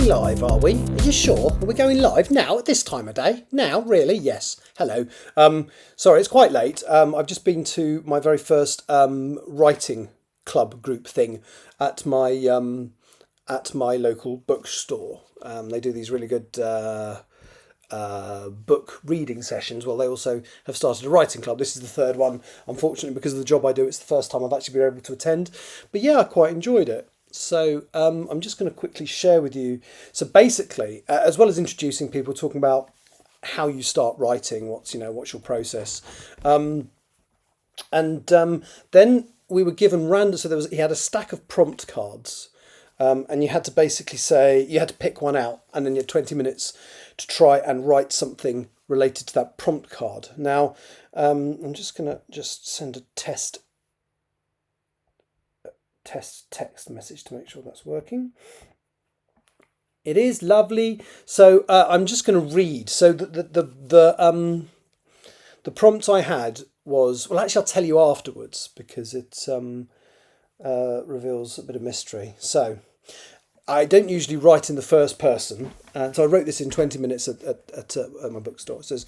live, are we? Are you sure? Are we going live now at this time of day? Now, really? Yes. Hello. Sorry, it's quite late. I've just been to my very first writing club group thing at my local bookstore. They do these really good book reading sessions. Well, they also have started a writing club. This is the third one. Unfortunately, because of the job I do, it's the first time I've actually been able to attend. But yeah, I quite enjoyed it. So I'm just going to quickly share with you. So basically, as well as introducing people, talking about how you start writing, what's your process, and then we were given random. So he had a stack of prompt cards, and you had to basically you had to pick one out, and then you had 20 minutes to try and write something related to that prompt card. Now, I'm just going to send a test text message to make sure that's working. It is lovely. So I'm just going to read. So the prompt I had was, well, actually I'll tell you afterwards because it reveals a bit of mystery. So I don't usually write in the first person, so I wrote this in 20 minutes at my bookstore. It says,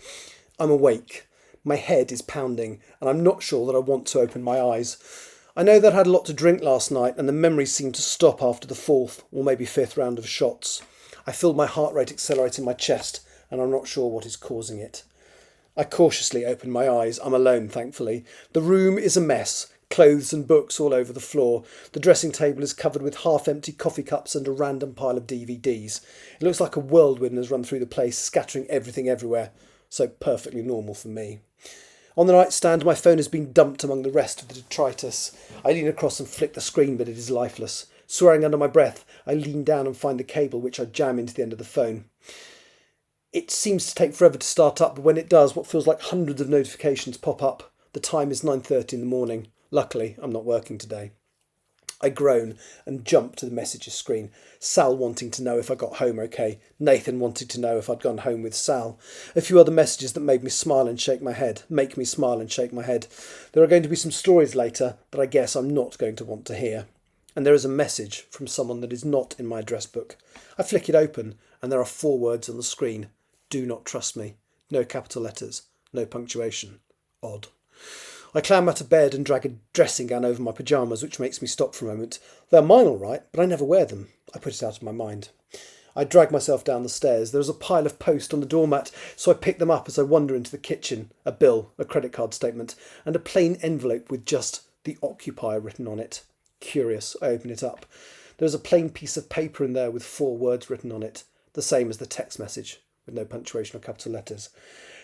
"I'm awake, my head is pounding, and I'm not sure that I want to open my eyes. I know that I had a lot to drink last night, and the memories seemed to stop after the fourth or maybe fifth round of shots. I feel my heart rate accelerate in my chest, and I'm not sure what is causing it. I cautiously open my eyes. I'm alone, thankfully. The room is a mess. Clothes and books all over the floor. The dressing table is covered with half-empty coffee cups and a random pile of DVDs. It looks like a whirlwind has run through the place, scattering everything everywhere. So perfectly normal for me. On the nightstand, my phone has been dumped among the rest of the detritus. I lean across and flick the screen, but it is lifeless. Swearing under my breath, I lean down and find the cable, which I jam into the end of the phone. It seems to take forever to start up, but when it does, what feels like hundreds of notifications pop up. The time is 9:30 in the morning. Luckily, I'm not working today. I groan and jump to the messages screen. Sal wanting to know if I got home okay. Nathan wanting to know if I'd gone home with Sal. A few other messages that made me smile and shake my head. Make me smile and shake my head. There are going to be some stories later that I guess I'm not going to want to hear. And there is a message from someone that is not in my address book. I flick it open and there are 4 words on the screen. Do not trust me. No capital letters. No punctuation. Odd. I climb out of bed and drag a dressing gown over my pyjamas, which makes me stop for a moment. They're mine all right, but I never wear them. I put it out of my mind. I drag myself down the stairs. There is a pile of post on the doormat, so I pick them up as I wander into the kitchen. A bill, a credit card statement, and a plain envelope with just the occupier written on it. Curious, I open it up. There is a plain piece of paper in there with 4 words written on it, the same as the text message, with no punctuation or capital letters.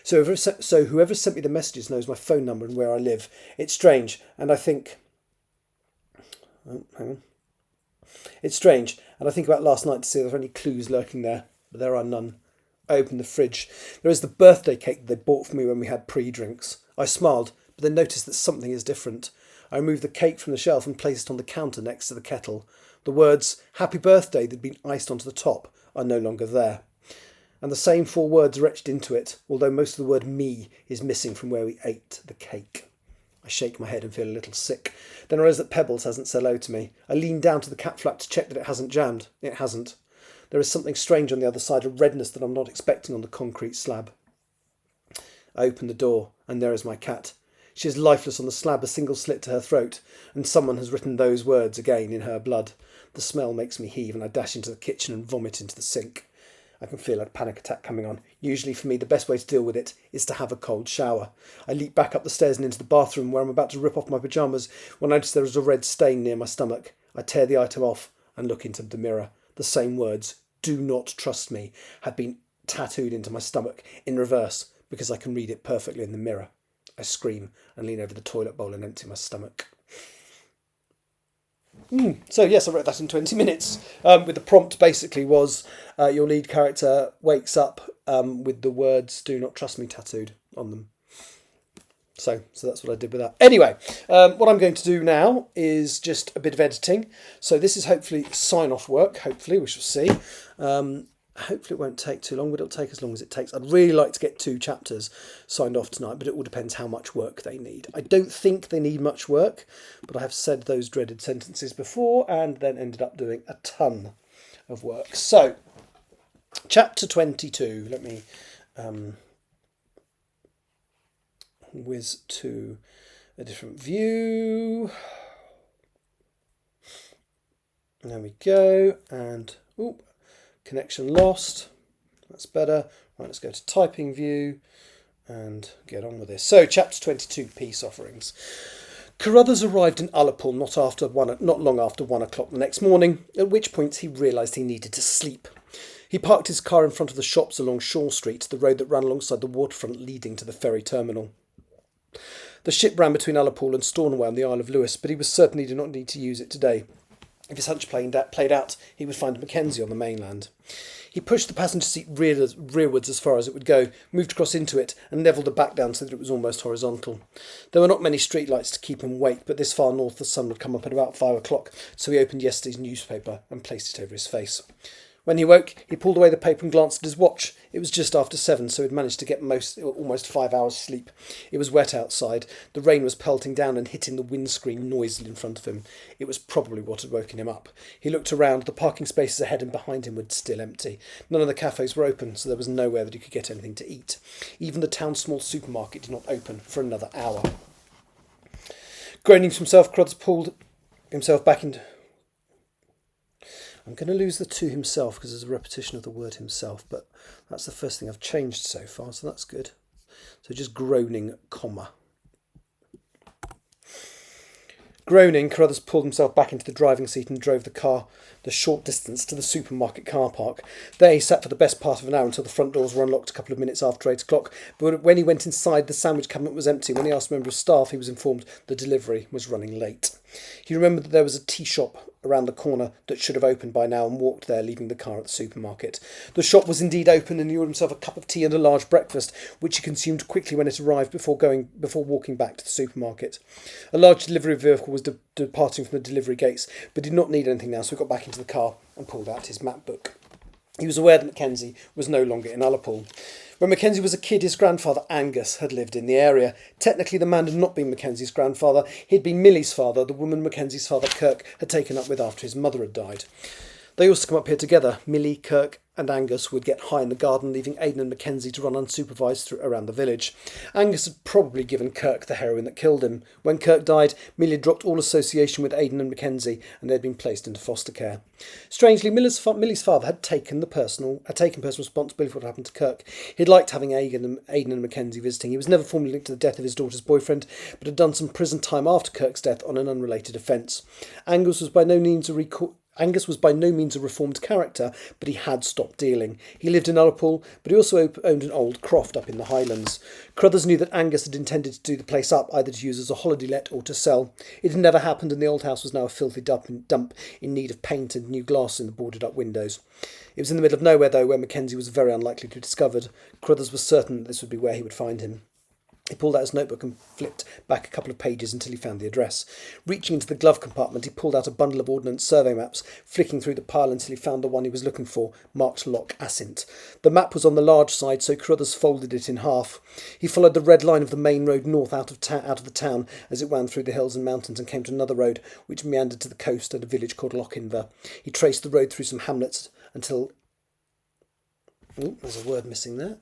So whoever sent me the messages knows my phone number and where I live. It's strange, and I think... Oh, hang on. It's strange, and I think about last night to see if there are any clues lurking there, but there are none. I open the fridge. There is the birthday cake that they bought for me when we had pre-drinks. I smiled, but then noticed that something is different. I removed the cake from the shelf and placed it on the counter next to the kettle. The words, "Happy Birthday," that had been iced onto the top, are no longer there. And the same 4 words are etched into it, although most of the word "me" is missing from where we ate the cake. I shake my head and feel a little sick. Then I realise that Pebbles hasn't said hello to me. I lean down to the cat flap to check that it hasn't jammed. It hasn't. There is something strange on the other side, a redness that I'm not expecting on the concrete slab. I open the door, and there is my cat. She is lifeless on the slab, a single slit to her throat, and someone has written those words again in her blood. The smell makes me heave, and I dash into the kitchen and vomit into the sink. I can feel a panic attack coming on. Usually for me, the best way to deal with it is to have a cold shower. I leap back up the stairs and into the bathroom where I'm about to rip off my pyjamas when I notice there is a red stain near my stomach. I tear the item off and look into the mirror. The same words, "Do not trust me," had been tattooed into my stomach in reverse because I can read it perfectly in the mirror. I scream and lean over the toilet bowl and empty my stomach. So yes, I wrote that in 20 minutes. With the prompt basically was your lead character wakes up with the words "Do not trust me" tattooed on them. So that's what I did with that. Anyway, what I'm going to do now is just a bit of editing. So this is hopefully sign-off work. Hopefully, we shall see. Hopefully it won't take too long, but it'll take as long as it takes. I'd really like to get 2 chapters signed off tonight, but it all depends how much work they need. I don't think they need much work, but I have said those dreaded sentences before and then ended up doing a ton of work. So Chapter 22. Let me whiz to a different view. There we go. And connection lost. That's better. Right, let's go to typing view and get on with this. So, chapter 22, peace offerings. Carruthers arrived in Ullapool not long after 1 o'clock the next morning, at which point he realised he needed to sleep. He parked his car in front of the shops along Shaw Street, the road that ran alongside the waterfront leading to the ferry terminal. The ship ran between Ullapool and Stornoway on the Isle of Lewis, but he was certain he did not need to use it today. If his hunch played out, he would find Mackenzie on the mainland. He pushed the passenger seat rearwards as far as it would go, moved across into it, and levelled the back down so that it was almost horizontal. There were not many streetlights to keep him awake, but this far north the sun would come up at about 5 o'clock, so he opened yesterday's newspaper and placed it over his face. When he woke, he pulled away the paper and glanced at his watch. It was just after 7, so he'd managed to get almost 5 hours' sleep. It was wet outside. The rain was pelting down and hitting the windscreen noisily in front of him. It was probably what had woken him up. He looked around. The parking spaces ahead and behind him were still empty. None of the cafes were open, so there was nowhere that he could get anything to eat. Even the town's small supermarket did not open for another hour. Groaning to himself, Carruthers pulled himself back into... I'm going to lose the to himself because there's a repetition of the word himself, but that's the first thing I've changed so far, so that's good. So just groaning, comma. Groaning, Carruthers pulled himself back into the driving seat and drove the car the short distance to the supermarket car park. There he sat for the best part of an hour until the front doors were unlocked a couple of minutes after 8 o'clock. But when he went inside, the sandwich cabinet was empty. When he asked a member of staff, he was informed the delivery was running late. He remembered that there was a tea shop around the corner that should have opened by now and walked there, leaving the car at the supermarket. The shop was indeed open, and he ordered himself a cup of tea and a large breakfast, which he consumed quickly when it arrived before walking back to the supermarket. A large delivery vehicle was departing from the delivery gates, but did not need anything now, so he got back into the car and pulled out his map book. He was aware that Mackenzie was no longer in Ullapool. When Mackenzie was a kid, his grandfather Angus had lived in the area. Technically, the man had not been Mackenzie's grandfather. He'd been Millie's father, the woman Mackenzie's father Kirk had taken up with after his mother had died. They used to come up here together. Millie, Kirk and Angus would get high in the garden, leaving Aidan and Mackenzie to run unsupervised around the village. Angus had probably given Kirk the heroin that killed him. When Kirk died, Millie dropped all association with Aidan and Mackenzie, and they had been placed into foster care. Strangely, Millie's father had taken personal responsibility for what happened to Kirk. He'd liked having Aidan and Mackenzie visiting. He was never formally linked to the death of his daughter's boyfriend, but had done some prison time after Kirk's death on an unrelated offence. Angus was by no means a reformed character, but he had stopped dealing. He lived in Ullapool, but he also owned an old croft up in the Highlands. Carruthers knew that Angus had intended to do the place up, either to use as a holiday let or to sell. It had never happened, and the old house was now a filthy dump in need of paint and new glass in the boarded-up windows. It was in the middle of nowhere, though, where Mackenzie was very unlikely to be discovered. Carruthers was certain that this would be where he would find him. He pulled out his notebook and flipped back a couple of pages until he found the address. Reaching into the glove compartment, he pulled out a bundle of Ordnance Survey maps, flicking through the pile until he found the one he was looking for, marked Loch Assynt. The map was on the large side, so Carruthers folded it in half. He followed the red line of the main road north out of the town as it wound through the hills and mountains and came to another road, which meandered to the coast at a village called Lochinver. He traced the road through some hamlets until... there's a word missing there.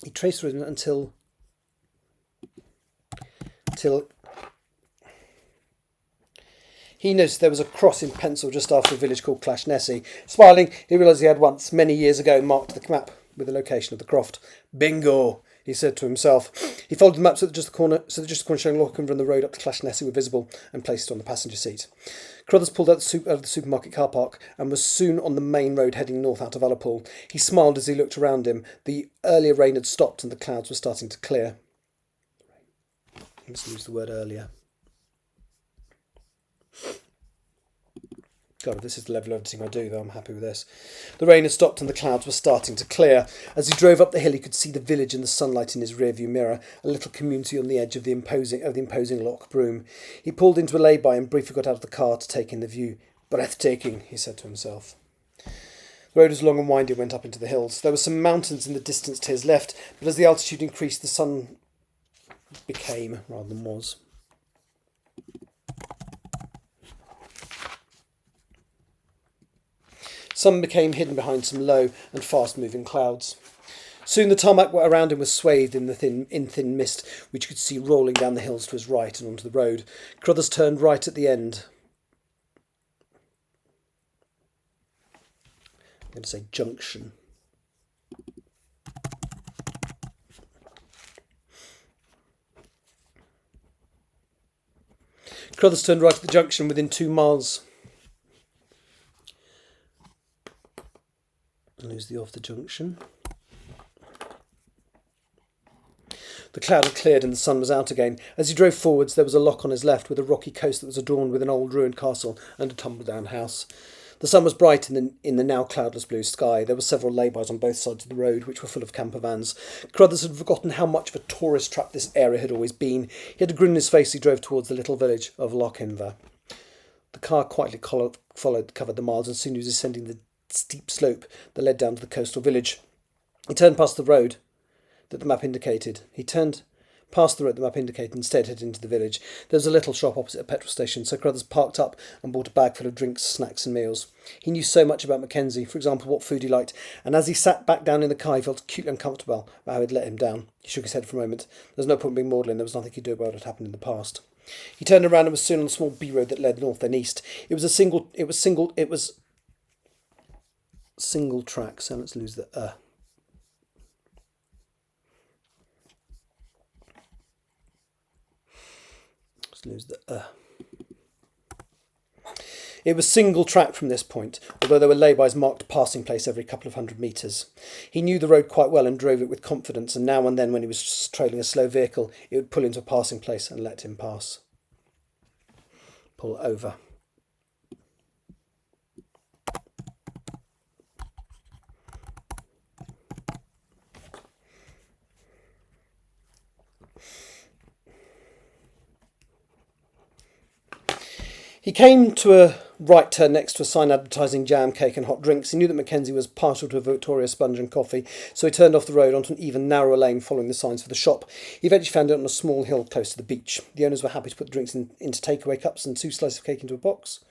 He traced the road until he noticed there was a cross in pencil just after a village called Clashnessy. Smiling, he realised he had once, many years ago, marked the map with the location of the croft. Bingo, he said to himself. He folded the map so that just the corner showing Lochinver and the road up to Clashnessy were visible, and placed it on the passenger seat. Carruthers pulled out of the supermarket car park and was soon on the main road heading north out of Ullapool. He smiled as he looked around him. The earlier rain had stopped and the clouds were starting to clear. I must use the word earlier. God, if this is the level of editing I do, though, I'm happy with this. The rain had stopped and the clouds were starting to clear. As he drove up the hill, he could see the village in the sunlight in his rearview mirror, a little community on the edge of the imposing Loch Broom. He pulled into a lay-by and briefly got out of the car to take in the view. Breathtaking, he said to himself. The road was long and windy and went up into the hills. There were some mountains in the distance to his left, but as the altitude increased, the sun became, rather than was. Some became hidden behind some low and fast-moving clouds. Soon the tarmac around him was swathed in thin mist, which you could see rolling down the hills to his right and onto the road. Carruthers turned right at the end. I'm going to say junction. Carruthers turned right at the junction within 2 miles. Lose the off the junction. The cloud had cleared and the sun was out again. As he drove forwards, there was a lock on his left with a rocky coast that was adorned with an old ruined castle and a tumble-down house. The sun was bright in the now cloudless blue sky. There were several lay-bys on both sides of the road, which were full of camper vans. Carruthers had forgotten how much of a tourist trap this area had always been. He had a grin on his face as he drove towards the little village of Lochinver. The car quietly covered the miles, and soon he was ascending the steep slope that led down to the coastal village. He turned past the road that the map indicated. Instead headed into the village. There was a little shop opposite a petrol station, so Carruthers parked up and bought a bag full of drinks, snacks and meals. He knew so much about Mackenzie, for example, what food he liked, and as he sat back down in the car, he felt acutely uncomfortable about how he'd let him down. He shook his head for a moment. There was no point in being maudlin. There was nothing he could do about what had happened in the past. He turned around and was soon on a small B-road that led north and east. It was single track, so let's lose the It was single track from this point, although there were laybys marked passing place every couple of 100 metres. He knew the road quite well and drove it with confidence, and now and then when he was trailing a slow vehicle, it would pull into a passing place and let him pass. Pull over. He came to a right turn next to a sign advertising jam, cake and hot drinks. He knew that Mackenzie was partial to a Victoria sponge and coffee, so he turned off the road onto an even narrower lane following the signs for the shop. He eventually found it on a small hill close to the beach. The owners were happy to put the drinks into takeaway cups and 2 slices of cake into a box,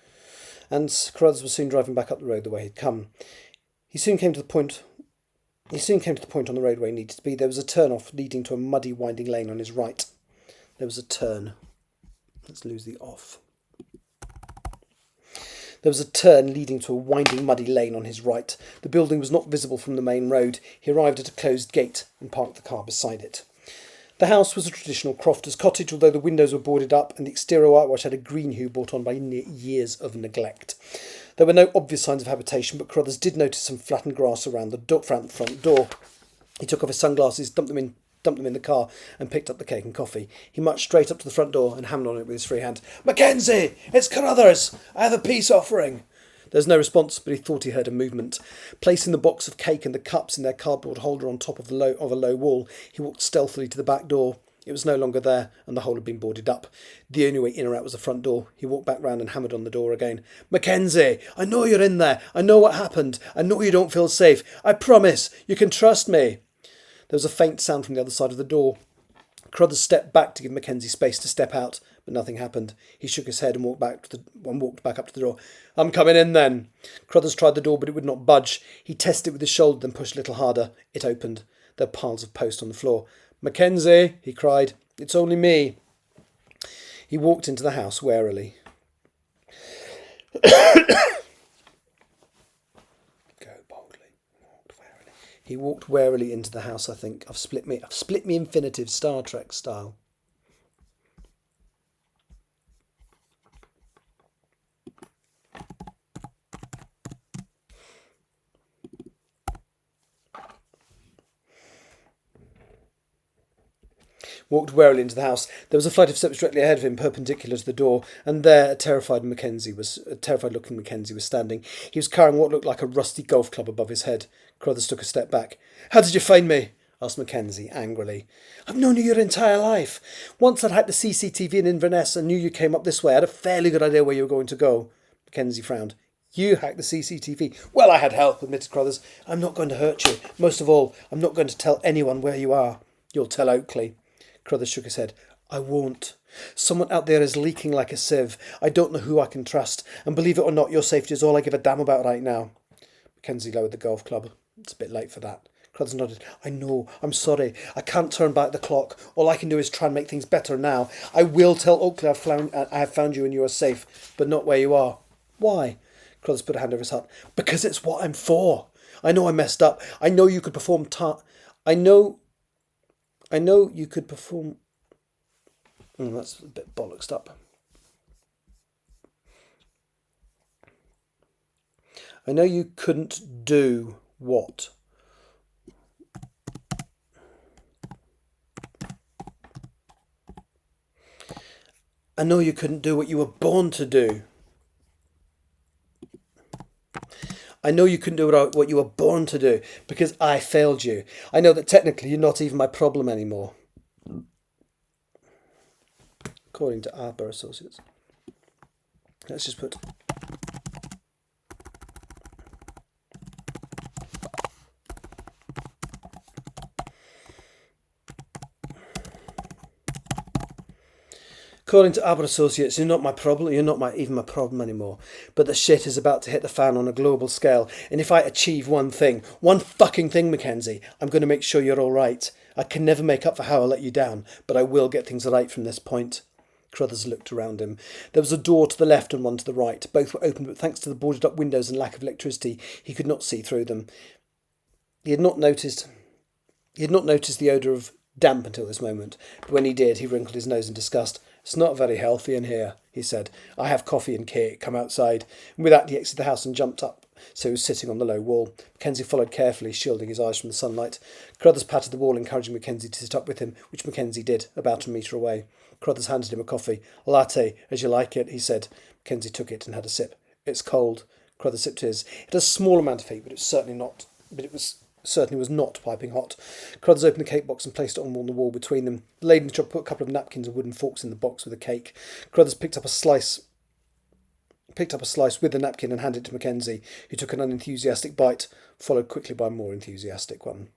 and Carruthers was soon driving back up the road the way he'd come. He soon came to the point on the road where he needed to be. There was a turn-off leading to a muddy, winding lane on his right. There was a turn. Let's lose the off. There was a turn leading to a winding, muddy lane on his right. The building was not visible from the main road. He arrived at a closed gate and parked the car beside it. The house was a traditional crofter's cottage, although the windows were boarded up and the exterior whitewash had a green hue brought on by years of neglect. There were no obvious signs of habitation, but Carruthers did notice some flattened grass around the front door. He took off his sunglasses, dumped them in the car and picked up the cake and coffee. He marched straight up to the front door and hammered on it with his free hand. "Mackenzie! It's Carruthers! I have a peace offering!" There was no response, but he thought he heard a movement. Placing the box of cake and the cups in their cardboard holder on top of a low wall, he walked stealthily to the back door. It was no longer there, and the hole had been boarded up. The only way in or out was the front door. He walked back round and hammered on the door again. "Mackenzie! I know you're in there. I know what happened. I know you don't feel safe. I promise. You can trust me." There was a faint sound from the other side of the door. Carruthers stepped back to give Mackenzie space to step out, but nothing happened. He shook his head and walked back up to the door. "I'm coming in then." Carruthers tried the door, but it would not budge. He tested it with his shoulder, then pushed a little harder. It opened. There were piles of post on the floor. "Mackenzie," he cried. "It's only me." He walked into the house warily. He walked warily into the house, I think. I've split me infinitive, Star Trek style. Walked warily into the house. There was a flight of steps directly ahead of him, perpendicular to the door, and there a terrified-looking Mackenzie was standing. He was carrying what looked like a rusty golf club above his head. Carruthers took a step back. "How did you find me?" asked Mackenzie angrily. "I've known you your entire life. Once I'd hacked the CCTV in Inverness and knew you came up this way. I had a fairly good idea where you were going to go." Mackenzie frowned. "You hacked the CCTV?" "Well, I had help," admitted Carruthers. "I'm not going to hurt you. Most of all, I'm not going to tell anyone where you are." "You'll tell Oakley." Carruthers shook his head. "I won't. Someone out there is leaking like a sieve. I don't know who I can trust. And believe it or not, your safety is all I give a damn about right now." Mackenzie lowered the golf club. It's a bit late for that. Crothers nodded. I know. I'm sorry. I can't turn back the clock. All I can do is try and make things better now. I will tell Oakley I have found you and you are safe, but not where you are. Why? Crothers put a hand over his heart. Because it's what I'm for. I know I messed up. I know you could perform I know you could perform... that's a bit bollocksed up. I know you couldn't do what? I know you couldn't do what you were born to do. I know you couldn't do what you were born to do because I failed you. I know that technically you're not even my problem anymore. According to Arbor Associates. Let's just put... According to Arbor Associates, you're not my problem. You're not even my problem anymore. But the shit is about to hit the fan on a global scale. And if I achieve one fucking thing, Mackenzie, I'm going to make sure you're all right. I can never make up for how I let you down, but I will get things right from this point. Crothers looked around him. There was a door to the left and one to the right. Both were open, but thanks to the boarded up windows and lack of electricity, he could not see through them. He had not noticed the odour of damp until this moment, but when he did, he wrinkled his nose in disgust. It's not very healthy in here, he said. I have coffee and cake. Come outside. And with that, he exited the house and jumped up, so he was sitting on the low wall. Mackenzie followed carefully, shielding his eyes from the sunlight. Crothers patted the wall, encouraging Mackenzie to sit up with him, which Mackenzie did, about a metre away. Crothers handed him a coffee. A latte, as you like it, he said. Mackenzie took it and had a sip. It's cold. Crothers sipped his. It had a small amount of heat, but it certainly was not piping hot. Crothers opened the cake box and placed it on the wall between them. The lady in the shop put a couple of napkins and wooden forks in the box with the cake. Crothers picked up a slice with the napkin and handed it to Mackenzie, who took an unenthusiastic bite, followed quickly by a more enthusiastic one.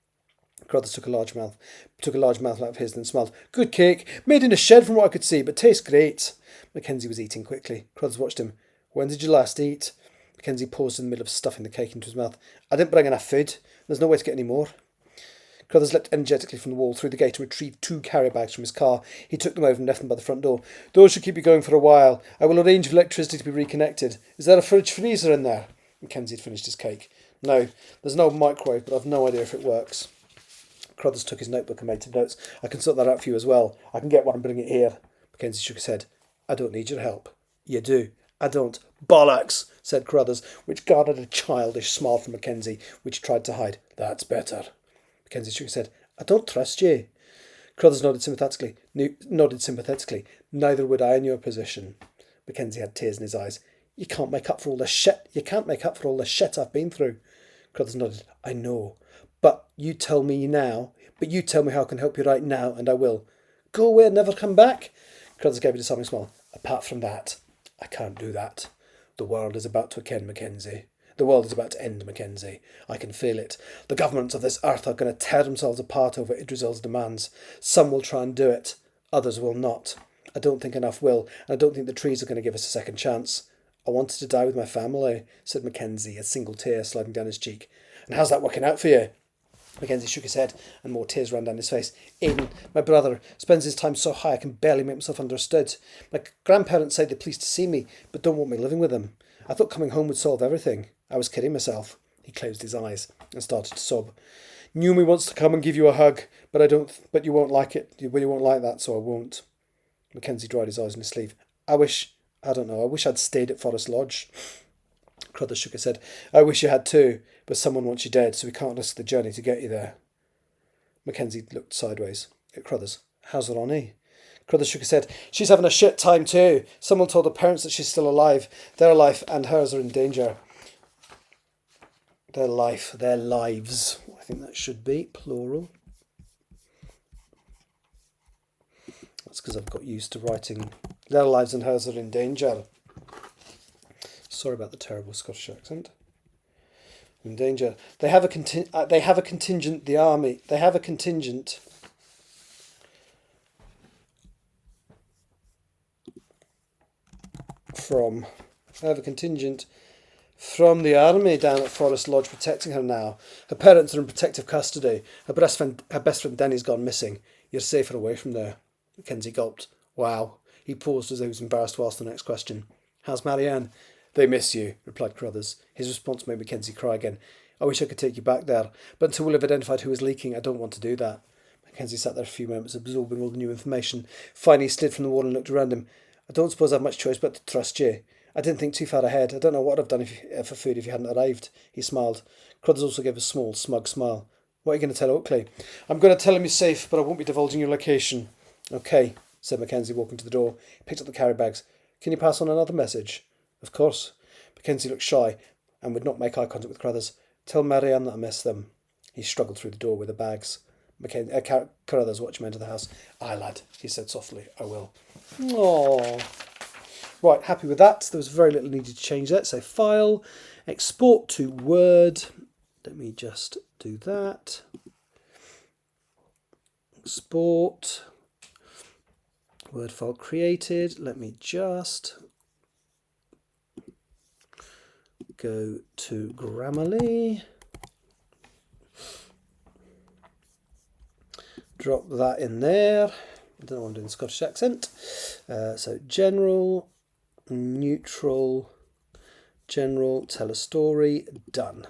Crothers took a large mouthful out of his, then smiled. Good cake, made in a shed from what I could see, but tastes great. Mackenzie was eating quickly. Crothers watched him. When did you last eat? Mackenzie paused in the middle of stuffing the cake into his mouth. I didn't bring enough food. There's no way to get any more. Crothers leapt energetically from the wall, through the gate, and retrieved 2 carrier bags from his car. He took them over and left them by the front door. Those should keep you going for a while. I will arrange for electricity to be reconnected. Is there a fridge freezer in there? Mackenzie had finished his cake. No, there's no microwave, but I've no idea if it works. Crothers took his notebook and made some notes. I can sort that out for you as well. I can get one and bring it here. Mackenzie shook his head. I don't need your help. You do. I don't. Bollocks, said Crothers, which garnered a childish smile from Mackenzie, which he tried to hide. That's better. Mackenzie shook his head. I don't trust you. Crothers nodded sympathetically. Neither would I in your position. Mackenzie had tears in his eyes. You can't make up for all the shit I've been through. Crothers nodded. I know. But you tell me how I can help you right now, and I will. Go away and never come back? Crothers gave a disarming smile. Apart from that, I can't do that. The world is about to end, Mackenzie. The world is about to end, Mackenzie. I can feel it. The governments of this earth are going to tear themselves apart over Idrisel's demands. Some will try and do it. Others will not. I don't think enough will, and I don't think the trees are going to give us a second chance. I wanted to die with my family, said Mackenzie, a single tear sliding down his cheek. And how's that working out for you? Mackenzie shook his head, and more tears ran down his face. Aidan, my brother, spends his time so high I can barely make myself understood. My grandparents say they're pleased to see me, but don't want me living with them. I thought coming home would solve everything. I was kidding myself. He closed his eyes and started to sob. Numi wants to come and give you a hug, but you won't like it. You won't like that, so I won't. Mackenzie dried his eyes on his sleeve. I wish I'd stayed at Forest Lodge. Crothers shook his head. I wish you had too, but someone wants you dead, so we can't risk the journey to get you there. Mackenzie looked sideways at Crothers. How's Ronnie? Crothers shook his head. She's having a shit time too. Someone told her parents that she's still alive. Their life and hers are in danger. Their lives. I think that should be plural. That's because I've got used to writing their lives and hers are in danger. Sorry about the terrible Scottish accent. In danger. They have a contingent. The army. They have a contingent. They have a contingent From the army down at Forest Lodge protecting her now. Her parents are in protective custody. Her best friend Denny's gone missing. You're safer away from there. Mackenzie gulped. Wow. He paused as though he was embarrassed to ask the next question. How's Marianne? They miss you, replied Carruthers. His response made Mackenzie cry again. I wish I could take you back there, but until we've identified who is leaking, I don't want to do that. Mackenzie sat there a few moments, absorbing all the new information. Finally, he slid from the wall and looked around him. I don't suppose I have much choice but to trust you. I didn't think too far ahead. I don't know what I'd have done for food if you hadn't arrived. He smiled. Carruthers also gave a small, smug smile. What are you going to tell Oakley? I'm going to tell him you're safe, but I won't be divulging your location. Okay, said Mackenzie, walking to the door. He picked up the carry bags. Can you pass on another message? Of course. Mackenzie looked shy and would not make eye contact with Carruthers. Tell Marianne that I miss them. He struggled through the door with the bags. Carruthers watched him enter the house. Aye, lad, he said softly. I will. Aww. Right, happy with that. There was very little needed to change that. So file, export to Word. Let me just do that. Export. Word file created. Let me just go to Grammarly. Drop that in there. I don't know why I'm doing the Scottish accent. So general, neutral, general, tell a story, done.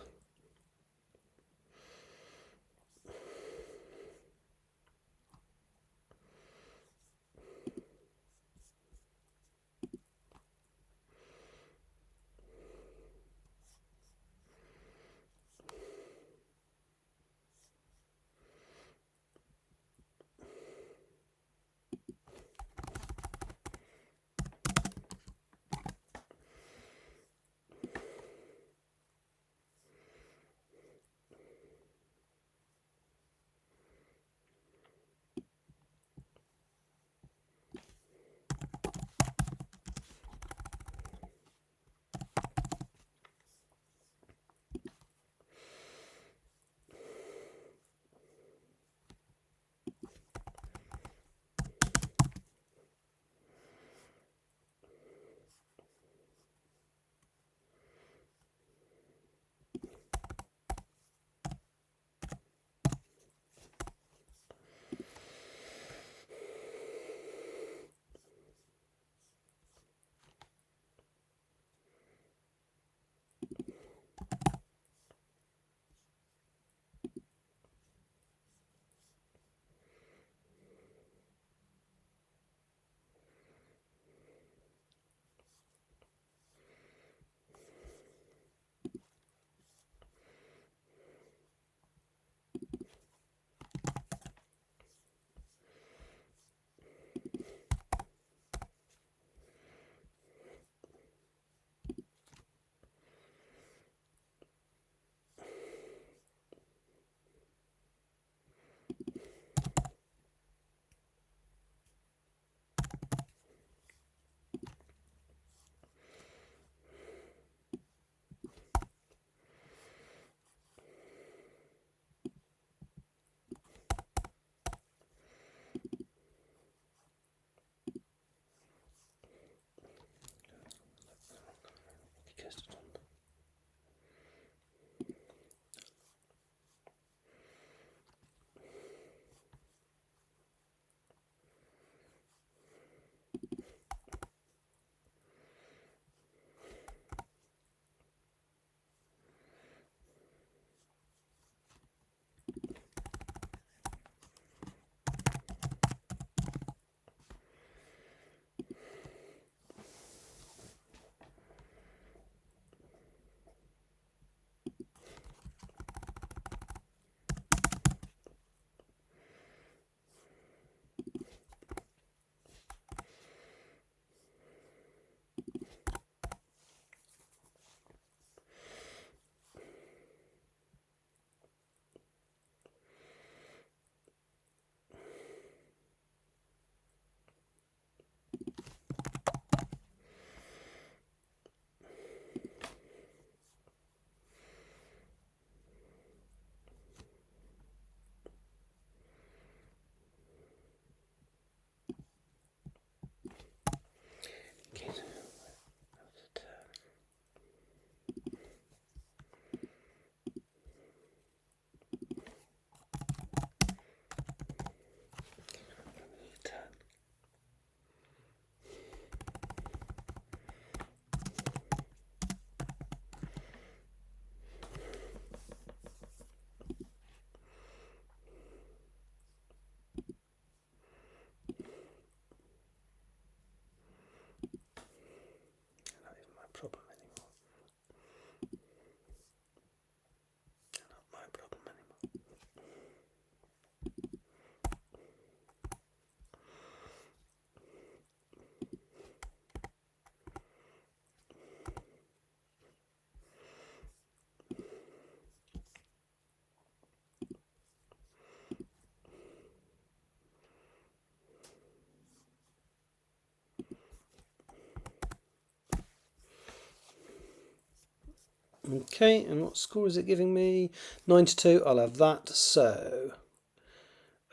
Okay, and what score is it giving me? 92. I'll have that. So,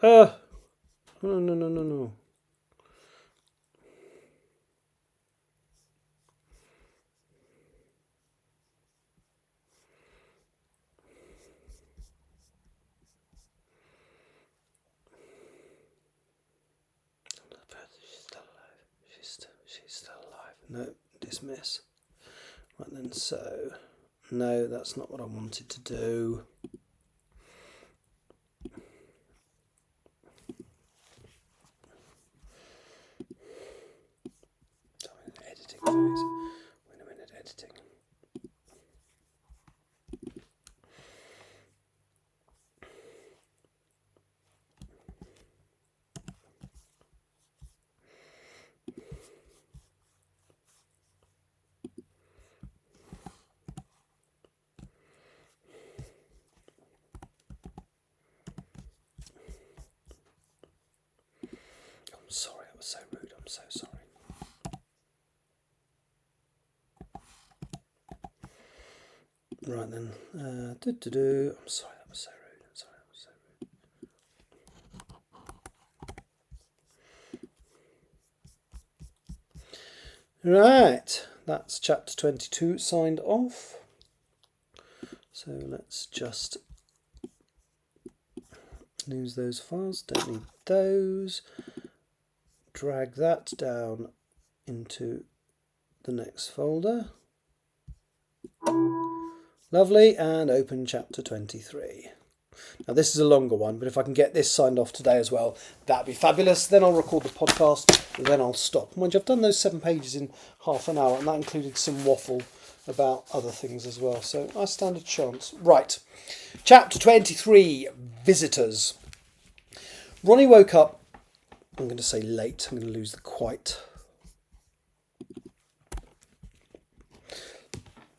no. She's still alive. No, dismiss. Right then, so no, that's not what I wanted to do. Editing phase. Wait a minute, editing. I'm sorry, I was so rude. I'm so sorry. Right then. I'm sorry, that was so rude. I'm sorry, that was so rude. Right, that's chapter 22 signed off. So let's just lose those files. Don't need those. Drag that down into the next folder. Lovely, and open chapter 23. Now this is a longer one, but if I can get this signed off today as well, that'd be fabulous. Then I'll record the podcast, then I'll stop. Mind you, I've done those 7 pages in half an hour, and that included some waffle about other things as well, so I stand a chance. Right, chapter 23, Visitors. Ronnie woke up, I'm going to say late, I'm going to lose the quite.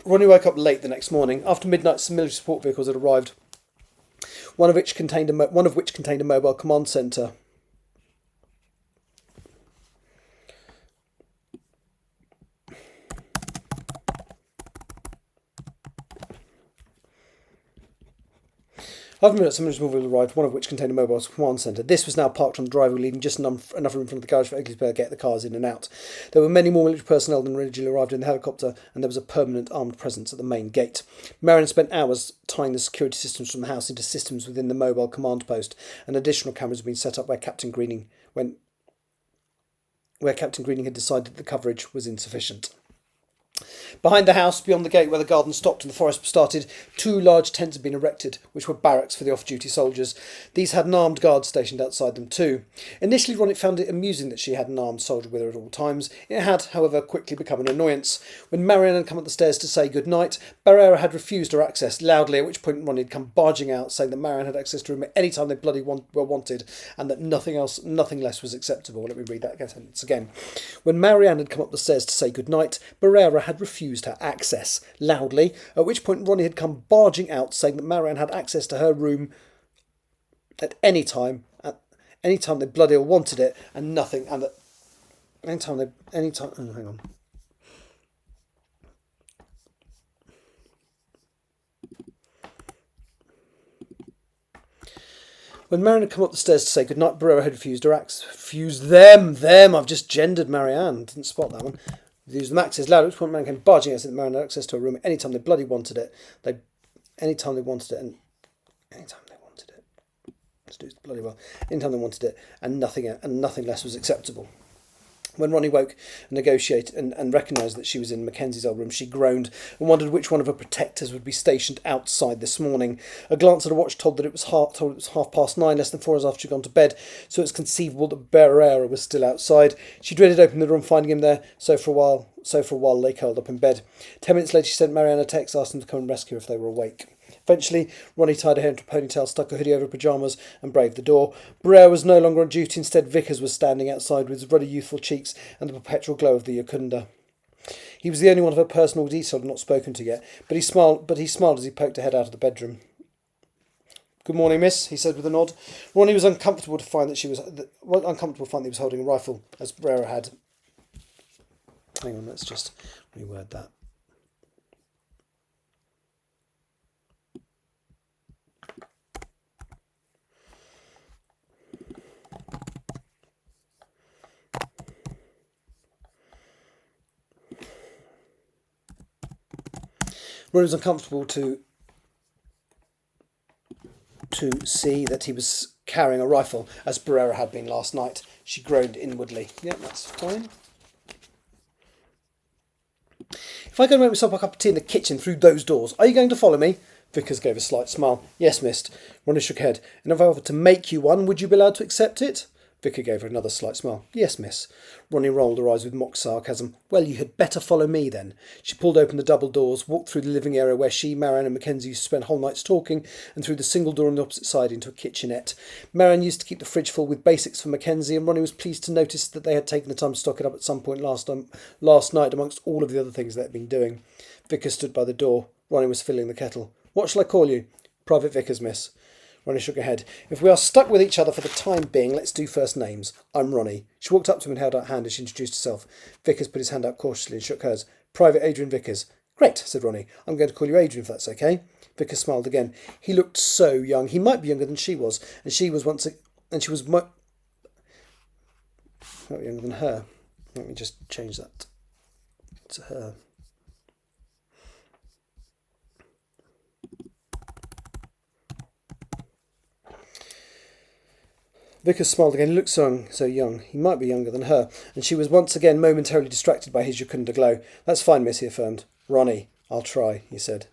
Ronnie woke up late the next morning. After midnight, some military support vehicles had arrived, one of which contained a mobile command centre. After midnight, some military support vehicles arrived, one of which contained a mobile command centre. This was now parked on the driveway, leaving just enough room in front of the garage for Oakley's to get the cars in and out. There were many more military personnel than originally arrived in the helicopter, and there was a permanent armed presence at the main gate. Marion spent hours tying the security systems from the house into systems within the mobile command post, and additional cameras had been set up where Captain Greening had decided the coverage was insufficient. Behind the house, beyond the gate where the garden stopped and the forest started, 2 large tents had been erected, which were barracks for the off-duty soldiers. These had an armed guard stationed outside them too. Initially, Ronnie found it amusing that she had an armed soldier with her at all times. It had, however, quickly become an annoyance. When Marianne had come up the stairs to say good night, Barrera had refused her access loudly, at which point Ronnie had come barging out, saying that Marianne had access to her room at any time they bloody were wanted, and that nothing less was acceptable. Let me read that sentence again. When Marianne had come up the stairs to say good night, Barrera had refused her access loudly, at which point Ronnie had come barging out, saying that Marianne had access to her room at any time they bloody well wanted it, and nothing, and that hang on. When Marianne had come up the stairs to say goodnight, Barrera had refused her access. I've just gendered Marianne. Didn't spot that one. Refused them access loud, at which point Marianne came barging out, saying that Marianne had access to her room at any time they bloody wanted it. Anytime they wanted it. Let's do it bloody well. Anytime they wanted it, and nothing less was acceptable. When Ronnie woke and negotiated and recognised that she was in Mackenzie's old room, she groaned and wondered which one of her protectors would be stationed outside this morning. A glance at her watch told it was 9:30, less than 4 hours after she'd gone to bed, so it's conceivable that Barrera was still outside. She dreaded opening the door and finding him there, so for a while lay curled up in bed. 10 minutes later she sent Marianne a text asking them to come and rescue her if they were awake. Eventually, Ronnie tied her hair into a ponytail, stuck a hoodie over her pyjamas, and braved the door. Barrera was no longer on duty. Instead, Vickers was standing outside with his ruddy, youthful cheeks and the perpetual glow of the Yacunda. He was the only one of her personal detail not spoken to yet, but he smiled as he poked her head out of the bedroom. "Good morning, miss," he said with a nod. Ronnie was uncomfortable to find that he was holding a rifle, as Barrera had. Hang on, let's just reword that. Ronnie was uncomfortable to see that he was carrying a rifle, as Barrera had been last night. She groaned inwardly. Yeah, that's fine. If I go and make myself a cup of tea in the kitchen through those doors, are you going to follow me? Vickers gave a slight smile. Yes, miss. Ronnie shook her head. And if I offered to make you one, would you be allowed to accept it? Vicar gave her another slight smile. Yes, miss. Ronnie rolled her eyes with mock sarcasm. Well, you had better follow me, then. She pulled open the double doors, walked through the living area where she, Marianne and Mackenzie used to spend whole nights talking, and through the single door on the opposite side into a kitchenette. Marianne used to keep the fridge full with basics for Mackenzie, and Ronnie was pleased to notice that they had taken the time to stock it up at some point last night amongst all of the other things they had been doing. Vickers stood by the door. Ronnie was filling the kettle. What shall I call you? Private Vickers, miss. Ronnie shook her head. If we are stuck with each other for the time being, let's do first names. I'm Ronnie. She walked up to him and held out her hand as she introduced herself. Vickers put his hand out cautiously and shook hers. Private Adrian Vickers. Great, said Ronnie. I'm going to call you Adrian if that's okay. Vickers smiled again. He looked so young. He might be younger than she was, and she was not younger than her. Let me just change that to her. Vickers smiled again. He looked so young. He might be younger than her, and she was once again momentarily distracted by his jocund glow. That's fine, miss, he affirmed. Ronnie, I'll try, he said.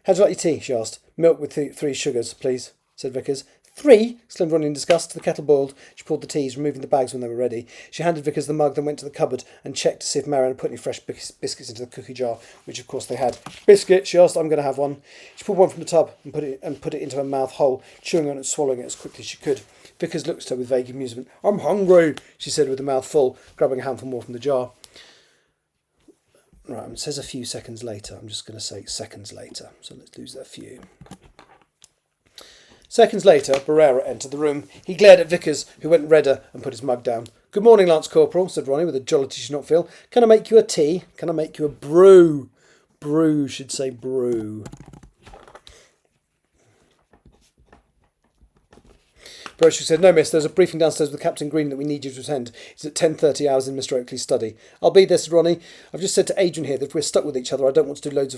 How'd you like your tea? She asked. Milk with 3 sugars, please, said Vickers. 3? Exclaimed Ronnie in disgust. The kettle boiled. She poured the teas, removing the bags when they were ready. She handed Vickers the mug, then went to the cupboard and checked to see if Marianne had put any fresh biscuits into the cookie jar, which of course they had. Biscuit, she asked. I'm going to have one. She pulled one from the tub and put it into her mouth whole, chewing on it and swallowing it as quickly as she could. Vickers looked at her with vague amusement. I'm hungry, she said with a mouth full, grabbing a handful more from the jar. Right, it says a few seconds later. I'm just going to say seconds later, so let's lose that few. Seconds later, Barrera entered the room. He glared at Vickers, who went redder and put his mug down. Good morning, Lance Corporal, said Ronnie with a jollity she did not feel. Can I make you a tea? Can I make you a brew? Brew should say brew. Brochu said, no, miss, there's a briefing downstairs with Captain Green that we need you to attend. It's at 10:30 hours in Mr. Oakley's study. I'll be there, said Ronnie. I've just said to Adrian here that if we're stuck with each other, I don't want loads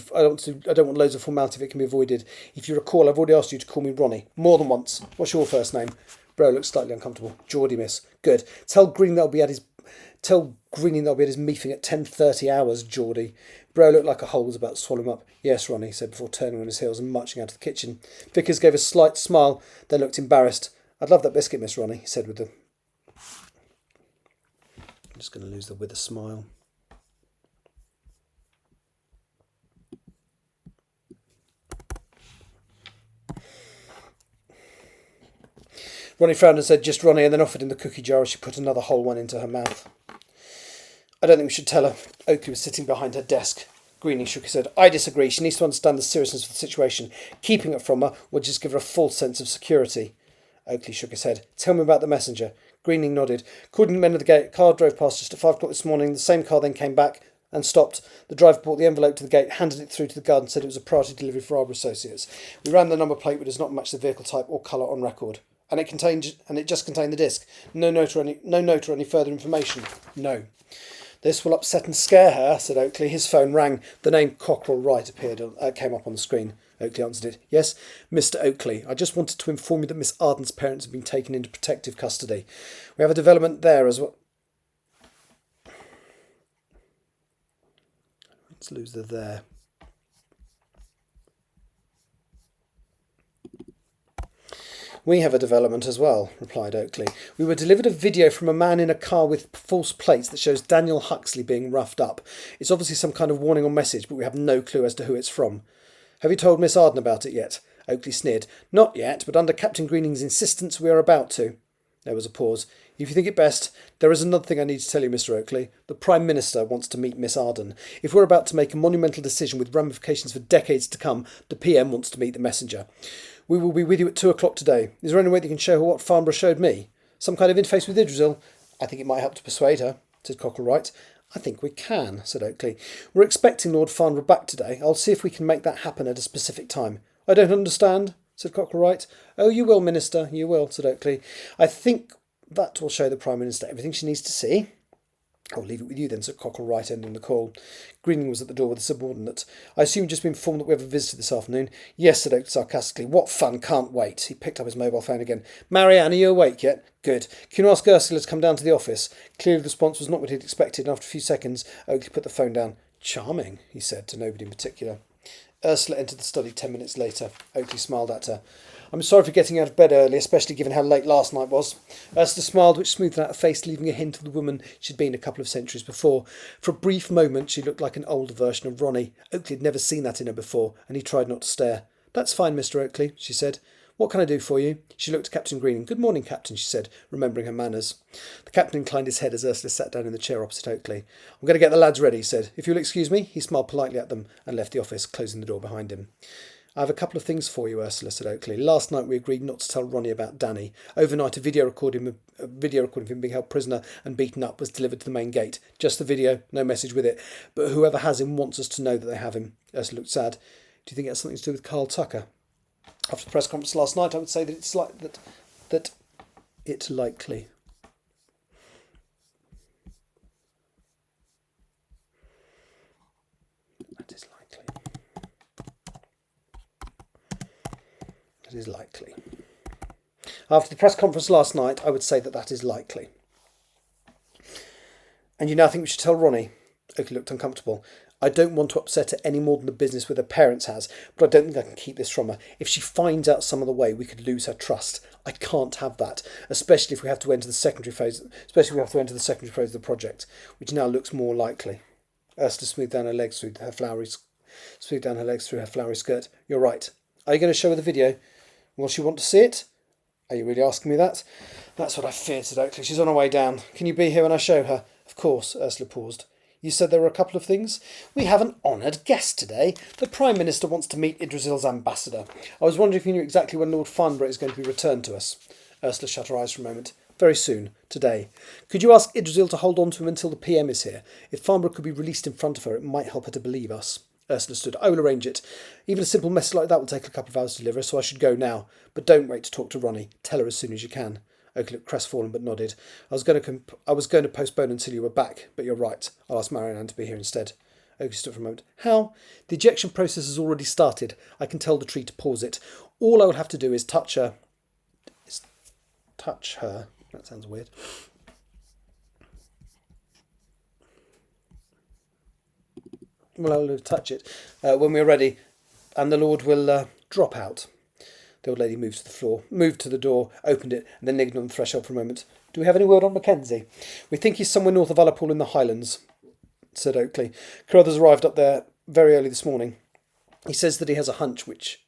of formality if it can be avoided. If you recall, I've already asked you to call me Ronnie. More than once. What's your first name? Bro looked slightly uncomfortable. Geordie, miss. Good. Tell Greening that'll be at his meeting at 10:30 hours, Geordie. Bro looked like a hole was about to swallow him up. Yes, Ronnie, he said before turning on his heels and marching out of the kitchen. Vickers gave a slight smile, then looked embarrassed. I'd love that biscuit, Miss Ronnie, he said with I'm just going to lose the with a smile. Ronnie frowned and said, just Ronnie, and then offered him the cookie jar as she put another whole one into her mouth. I don't think we should tell her. Oakley was sitting behind her desk. Greening shook his head. I disagree. She needs to understand the seriousness of the situation. Keeping it from her would just give her a false sense of security. Oakley shook his head. Tell me about the messenger. Greening nodded. According to the men of the gate, a car drove past just at 5 o'clock this morning. The same car then came back and stopped. The driver brought the envelope to the gate, handed it through to the guard and said it was a priority delivery for Arbor Associates. We ran the number plate, which does not match the vehicle type or colour on record. And it just contained the disc. No note or any further information. No. This will upset and scare her, said Oakley. His phone rang. The name Cockrell Wright came up on the screen. Oakley answered it. Yes, Mr. Oakley. I just wanted to inform you that Miss Arden's parents have been taken into protective custody. We have a development there as well. Let's lose the there. We have a development as well, replied Oakley. We were delivered a video from a man in a car with false plates that shows Daniel Huxley being roughed up. It's obviously some kind of warning or message, but we have no clue as to who it's from. Have you told Miss Arden about it yet? Oakley sneered. Not yet, but under Captain Greening's insistence we are about to. There was a pause. If you think it best, there is another thing I need to tell you, Mr. Oakley. The Prime Minister wants to meet Miss Arden. If we're about to make a monumental decision with ramifications for decades to come, the PM wants to meet the messenger. We will be with you at 2 o'clock today. Is there any way that you can show her what Farnborough showed me? Some kind of interface with Idrisil? I think it might help to persuade her, said Cockrell Wright. I think we can, said Oakley. We're expecting Lord Farnborough back today. I'll see if we can make that happen at a specific time. I don't understand, said Cockrell Wright. Oh, you will, Minister, you will, said Oakley. I think that will show the Prime Minister everything she needs to see. "I'll leave it with you then," said Cockle, right ending the call. Greening was at the door with a subordinate. "I assume you've just been informed that we have a visitor this afternoon?" "Yes," said Oak sarcastically. "What fun, can't wait." He picked up his mobile phone again. "Marianne, are you awake yet?" "Good. Can you ask Ursula to come down to the office?" Clearly the response was not what he'd expected, and after a few seconds Oakley put the phone down. "Charming," he said, to nobody in particular. Ursula entered the study 10 minutes later. Oakley smiled at her. "I'm sorry for getting out of bed early, especially given how late last night was." Ursula smiled, which smoothed out her face, leaving a hint of the woman she'd been a couple of centuries before. For a brief moment she looked like an older version of Ronnie. Oakley had never seen that in her before, and he tried not to stare. "That's fine, Mr. Oakley," she said. "What can I do for you?" She looked at Captain Greening. "Good morning, Captain," she said, remembering her manners. The Captain inclined his head as Ursula sat down in the chair opposite Oakley. "I'm going to get the lads ready," he said. "If you'll excuse me." He smiled politely at them and left the office, closing the door behind him. "I have a couple of things for you, Ursula," said Oakley. "Last night we agreed not to tell Ronnie about Danny. Overnight a video recording of him being held prisoner and beaten up was delivered to the main gate. Just the video, no message with it. But whoever has him wants us to know that they have him." Ursula looked sad. "Do you think it has something to do with Carl Tucker?" "After the press conference last night, I would say that it's likely. That is likely." That is likely. "After the press conference last night, I would say that is likely." "And you now think we should tell Ronnie?" Oakley looked uncomfortable. "I don't want to upset her any more than the business with her parents has, but I don't think I can keep this from her. If she finds out some of the way, we could lose her trust. I can't have that, especially if we have to enter the secondary phase. Especially if we have to enter the secondary phase of the project, which now looks more likely." Ursula smoothed down her legs through her flowery skirt. "You're right. Are you going to show her the video? Will she want to see it?" "Are you really asking me that?" "That's what I feared," said Oakley. "She's on her way down. Can you be here when I show her?" "Of course." Ursula paused. "You said there were a couple of things?" "We have an honoured guest today. The Prime Minister wants to meet Idrisil's ambassador. I was wondering if you knew exactly when Lord Farnborough is going to be returned to us." Ursula shut her eyes for a moment. "Very soon. Today. Could you ask Idrisil to hold on to him until the PM is here? If Farnborough could be released in front of her, it might help her to believe us." Ursula stood. "I will arrange it. Even a simple message like that will take a couple of hours to deliver, so I should go now. But don't wait to talk to Ronnie. Tell her as soon as you can." Oakley looked crestfallen but nodded. I was going to postpone until you were back, but you're right. I'll ask Marianne to be here instead." Oakley stood for a moment. "How?" "The ejection process has already started. I can tell the tree to pause it. All I will have to do is touch her. That sounds weird. Well, I'll touch it when we're ready, and the Lord will drop out." The old lady moved to the door, opened it, and then lingered on the threshold for a moment. "Do we have any word on Mackenzie?" "We think he's somewhere north of Ullapool in the Highlands," said Oakley. "Carruthers arrived up there very early this morning. He says that he has a hunch which..."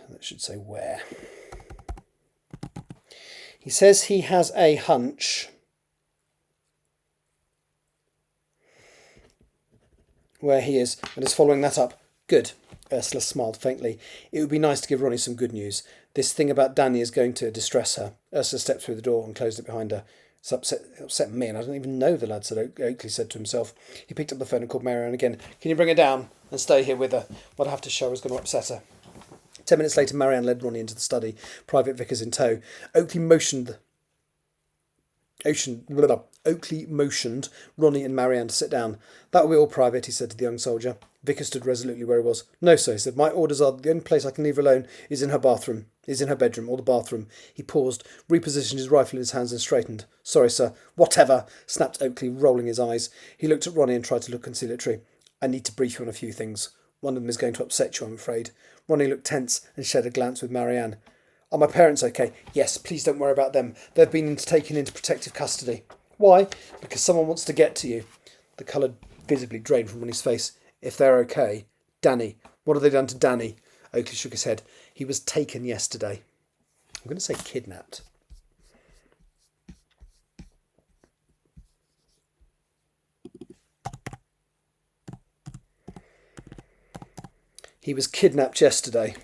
That should say where. "He says he has a hunch where he is, and is following that up." "Good." Ursula smiled faintly. "It would be nice to give Ronnie some good news. This thing about Danny is going to distress her." Ursula stepped through the door and closed it behind her. "It's upset me, and I don't even know the lad," Oakley said to himself. He picked up the phone and called Marianne again. "Can you bring her down and stay here with her? What I have to show her is going to upset her." 10 minutes later, Marianne led Ronnie into the study, Private Vickers in tow. Oakley motioned Ronnie and Marianne to sit down. "That will be all, Private," he said to the young soldier. Vickers stood resolutely where he was. "No, sir," he said. "My orders are that the only place I can leave her alone is in her bedroom, or the bathroom." He paused, repositioned his rifle in his hands and straightened. "Sorry, sir." "Whatever," snapped Oakley, rolling his eyes. He looked at Ronnie and tried to look conciliatory. "I need to brief you on a few things. One of them is going to upset you, I'm afraid." Ronnie looked tense and shared a glance with Marianne. "Are my parents okay?" "Yes, please don't worry about them. They've been taken into protective custody." "Why?" "Because someone wants to get to you." The colour visibly drained from Ronnie's face. "If they're okay." "Danny. What have they done to Danny?" Oakley shook his head. "He was taken yesterday." I'm going to say kidnapped. "He was kidnapped yesterday.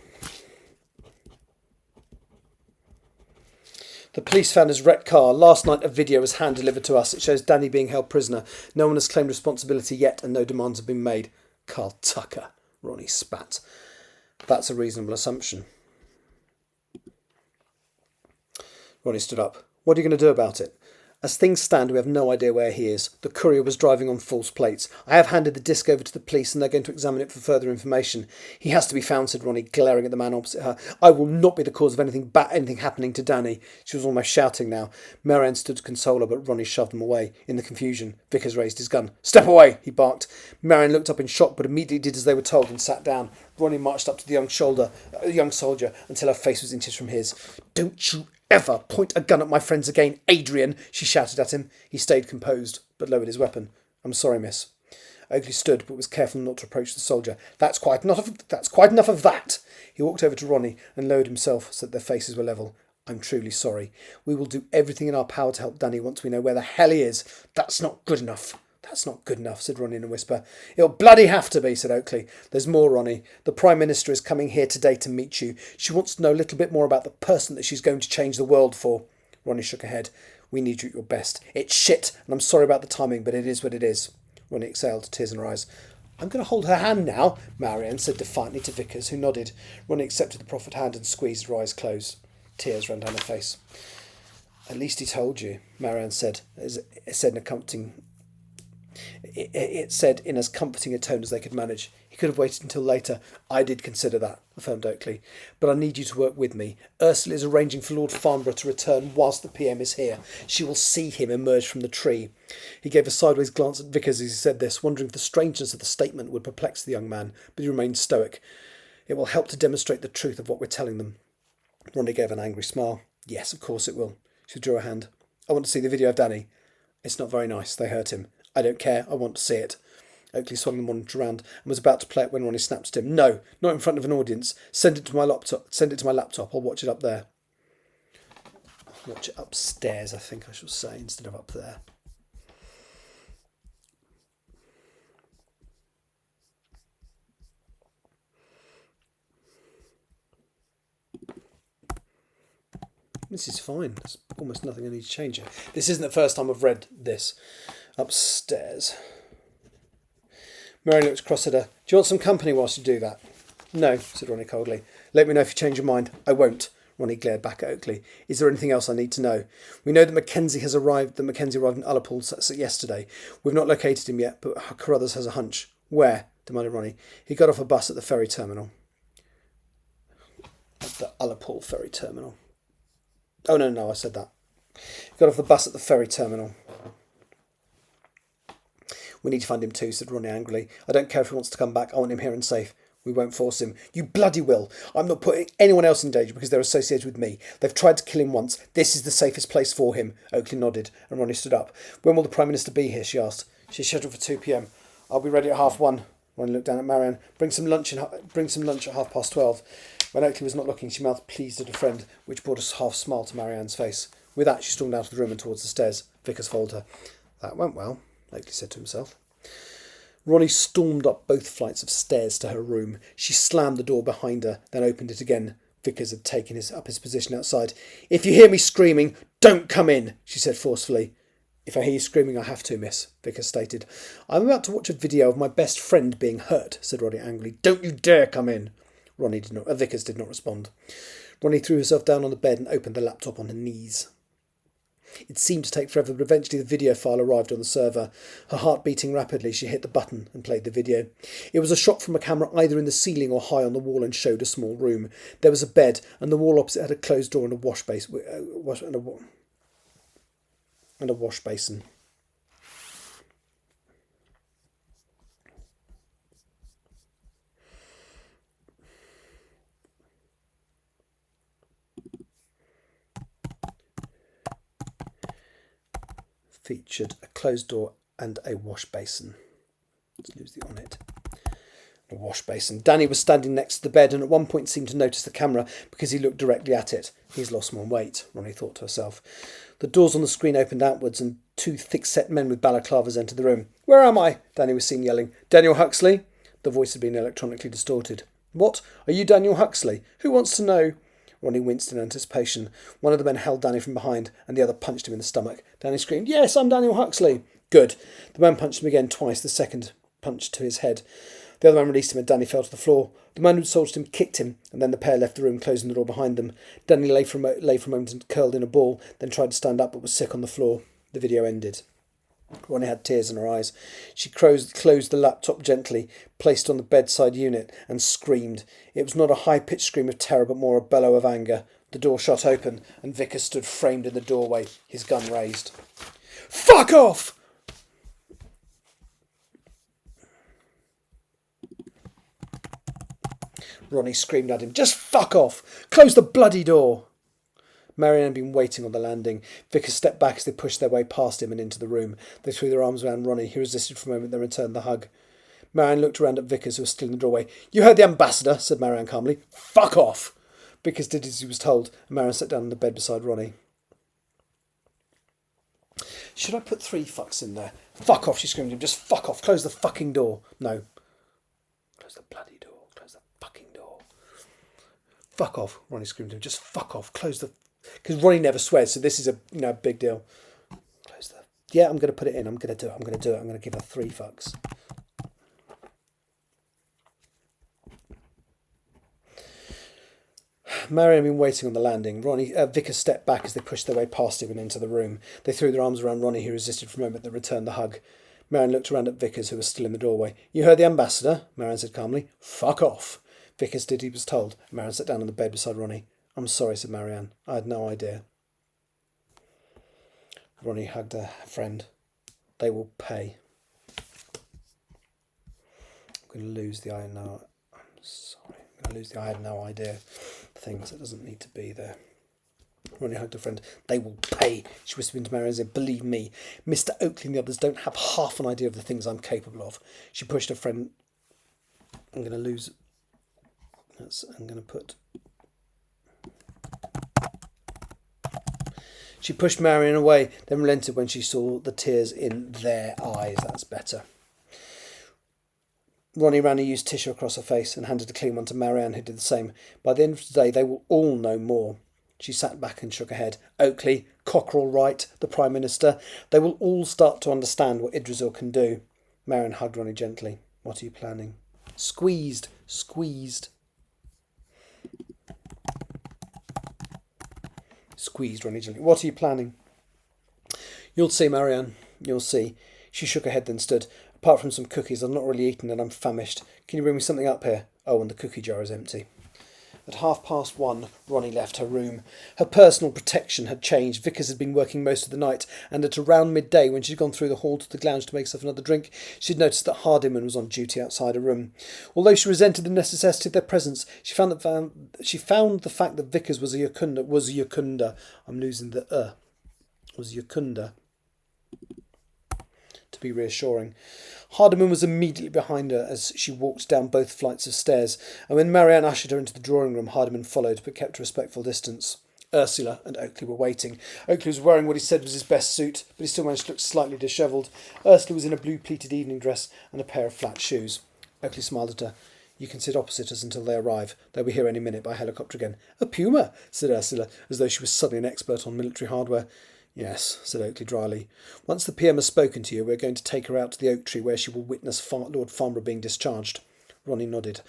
The police found his wrecked car. Last night a video was hand-delivered to us. It shows Danny being held prisoner. No one has claimed responsibility yet and no demands have been made." Carl Tucker, Ronnie spat. That's a reasonable assumption. Ronnie stood up. What are you going to do about it? As things stand, we have no idea where he is. The courier was driving on false plates. I have handed the disc over to the police and they're going to examine it for further information. He has to be found, said Ronnie, glaring at the man opposite her. I will not be the cause of anything happening to Danny. She was almost shouting now. Marianne stood to console her, but Ronnie shoved him away. In the confusion, Vickers raised his gun. Step away, he barked. Marianne looked up in shock, but immediately did as they were told and sat down. Ronnie marched up to the young soldier until her face was inches from his. Don't you ever point a gun at my friends again, Adrian, she shouted at him. He stayed composed, but lowered his weapon. I'm sorry, miss. Oakley stood, but was careful not to approach the soldier. That's quite enough of that. He walked over to Ronnie and lowered himself so that their faces were level. I'm truly sorry. We will do everything in our power to help Danny once we know where the hell he is. That's not good enough. That's not good enough, said Ronnie in a whisper. It'll bloody have to be, said Oakley. There's more, Ronnie. The Prime Minister is coming here today to meet you. She wants to know a little bit more about the person that she's going to change the world for. Ronnie shook her head. We need you at your best. It's shit, and I'm sorry about the timing, but it is what it is. Ronnie exhaled, tears in her eyes. I'm going to hold her hand now, Marianne said defiantly to Vickers, who nodded. Ronnie accepted the proffered hand and squeezed her eyes closed. Tears ran down her face. At least he told you, Marianne said, It said in as comforting a tone as they could manage. He could have waited until later. I did consider that, affirmed Oakley. But I need you to work with me. Ursula is arranging for Lord Farnborough to return whilst the PM is here. She will see him emerge from the tree. He gave a sideways glance at Vickers as he said this, wondering if the strangeness of the statement would perplex the young man, but he remained stoic. It will help to demonstrate the truth of what we're telling them. Ronnie gave an angry smile. Yes, of course it will. She drew her hand. I want to see the video of Danny. It's not very nice. They hurt him. I don't care. I want to see it. Oakley swung the monitor around and was about to play it when Ronnie snapped at him. No, not in front of an audience. Send it to my laptop. I'll watch it up there. Watch it upstairs, I think I should say, instead of up there. This is fine. There's almost nothing I need to change here. This isn't the first time I've read this. Upstairs. Mary looked across at her. Do you want some company whilst you do that? No, said Ronnie coldly. Let me know if you change your mind. I won't. Ronnie glared back at Oakley. Is there anything else I need to know? We know that Mackenzie arrived in Ullapool yesterday. We've not located him yet, but Carruthers has a hunch. Where? Demanded Ronnie. He got off a bus at the ferry terminal. At the Ullapool ferry terminal. Oh, no, I said that. He got off the bus at the ferry terminal. We need to find him too, said Ronnie angrily. I don't care if he wants to come back. I want him here and safe. We won't force him. You bloody will. I'm not putting anyone else in danger because they're associated with me. They've tried to kill him once. This is the safest place for him. Oakley nodded and Ronnie stood up. When will the Prime Minister be here? She asked. She's scheduled for 2 p.m. I'll be ready at 1:30. Ronnie looked down at Marianne. Bring some lunch at 12:30. When Oakley was not looking, she mouthed pleased at a friend, which brought a half smile to Marianne's face. With that, she stormed out of the room and towards the stairs. Vickers followed her. That went well, Oakley said to himself. Ronnie stormed up both flights of stairs to her room. She slammed the door behind her, then opened it again. Vickers had taken up his position outside. If you hear me screaming, don't come in, she said forcefully. If I hear you screaming, I have to, miss, Vickers stated. I'm about to watch a video of my best friend being hurt, said Ronnie angrily. Don't you dare come in. Vickers did not respond. Ronnie threw herself down on the bed and opened the laptop on her knees. It seemed to take forever, but eventually the video file arrived on the server. Her heart beating rapidly, she hit the button and played the video. It was a shot from a camera either in the ceiling or high on the wall and showed a small room. There was a bed, and the wall opposite had a closed door and a wash basin. Featured a closed door and a wash basin. Let's lose the on it. A wash basin. Danny was standing next to the bed and at one point seemed to notice the camera because he looked directly at it. He's lost more weight, Ronnie thought to herself. The doors on the screen opened outwards and 2 thick-set men with balaclavas entered the room. Where am I? Danny was seen yelling. Daniel Huxley? The voice had been electronically distorted. What? Are you Daniel Huxley? Who wants to know? Ronnie winced in anticipation. One of the men held Danny from behind, and the other punched him in the stomach. Danny screamed, Yes, I'm Daniel Huxley. Good. The man punched him again twice, the second punch to his head. The other man released him and Danny fell to the floor. The man who assaulted him kicked him, and then the pair left the room, closing the door behind them. Danny lay for a moment and curled in a ball, then tried to stand up but was sick on the floor. The video ended. Ronnie had tears in her eyes. She closed the laptop gently, placed on the bedside unit, and screamed. It was not a high-pitched scream of terror, but more a bellow of anger. The door shot open, and Vickers stood framed in the doorway, his gun raised. "Fuck off!" Ronnie screamed at him. "Just fuck off! Close the bloody door!" Marianne had been waiting on the landing. Vickers stepped back as they pushed their way past him and into the room. They threw their arms around Ronnie. He resisted for a moment, then returned the hug. Marianne looked around at Vickers, who was still in the doorway. "You heard the ambassador," said Marianne calmly. "Fuck off!" Vickers did as he was told, and Marianne sat down on the bed beside Ronnie. "Should I put 3 fucks in there?" "Fuck off," she screamed at him. "Just fuck off. Close the fucking door." "No." "Close the bloody door. Close the fucking door." "Fuck off," Ronnie screamed at him. "Just fuck off. Close the..." Because Ronnie never swears, so this is a big deal. Close the... "Yeah, I'm going to put it in. I'm going to do it. I'm going to do it. I'm going to give her 3 fucks." Marianne had been waiting on the landing. Vickers stepped back as they pushed their way past him and into the room. They threw their arms around Ronnie, who resisted for a moment, then returned the hug. Marianne looked around at Vickers, who was still in the doorway. "You heard the ambassador," Marianne said calmly. "Fuck off." Vickers did as he was told. Marianne sat down on the bed beside Ronnie. "I'm sorry," said Marianne. "I had no idea." Ronnie hugged her friend. "They will pay." I'm going to lose the I know. I'm sorry. I'm going to lose the I had no idea things that doesn't need to be there. Ronnie hugged her friend. "They will pay," she whispered into Marianne and said, "Believe me, Mr. Oakley and the others don't have half an idea of the things I'm capable of." She pushed her friend. I'm going to lose. I'm going to put. She pushed Marianne away, then relented when she saw the tears in their eyes. That's better. Ronnie ran a used tissue across her face and handed a clean one to Marianne, who did the same. "By the end of today, they will all know more." She sat back and shook her head. "Oakley, Cockerell Wright, the Prime Minister, they will all start to understand what Idrisil can do." Marianne hugged Ronnie gently. "What are you planning?" Squeezed. Squeezed, Ronnie gently. "What are you planning?" "You'll see, Marianne. You'll see." She shook her head, then stood. "Apart from some cookies, I've not really eaten and I'm famished. Can you bring me something up here? Oh, and the cookie jar is empty." At 1:30, Ronnie left her room. Her personal protection had changed. Vickers had been working most of the night, and at around midday, when she'd gone through the hall to the lounge to make herself another drink, she'd noticed that Hardiman was on duty outside her room. Although she resented the necessity of their presence, she found the fact that Vickers was Yakunda. I'm losing the was Yakunda to be reassuring. Hardiman was immediately behind her as she walked down both flights of stairs, and when Marianne ushered her into the drawing room, Hardiman followed, but kept a respectful distance. Ursula and Oakley were waiting. Oakley was wearing what he said was his best suit, but he still managed to look slightly dishevelled. Ursula was in a blue pleated evening dress and a pair of flat shoes. Oakley smiled at her. "You can sit opposite us until they arrive. They'll be here any minute by helicopter again." "A Puma," said Ursula, as though she was suddenly an expert on military hardware. "Yes," said Oakley dryly. "Once the PM has spoken to you, we're going to take her out to the oak tree where she will witness Lord Farnborough being discharged." Ronnie nodded.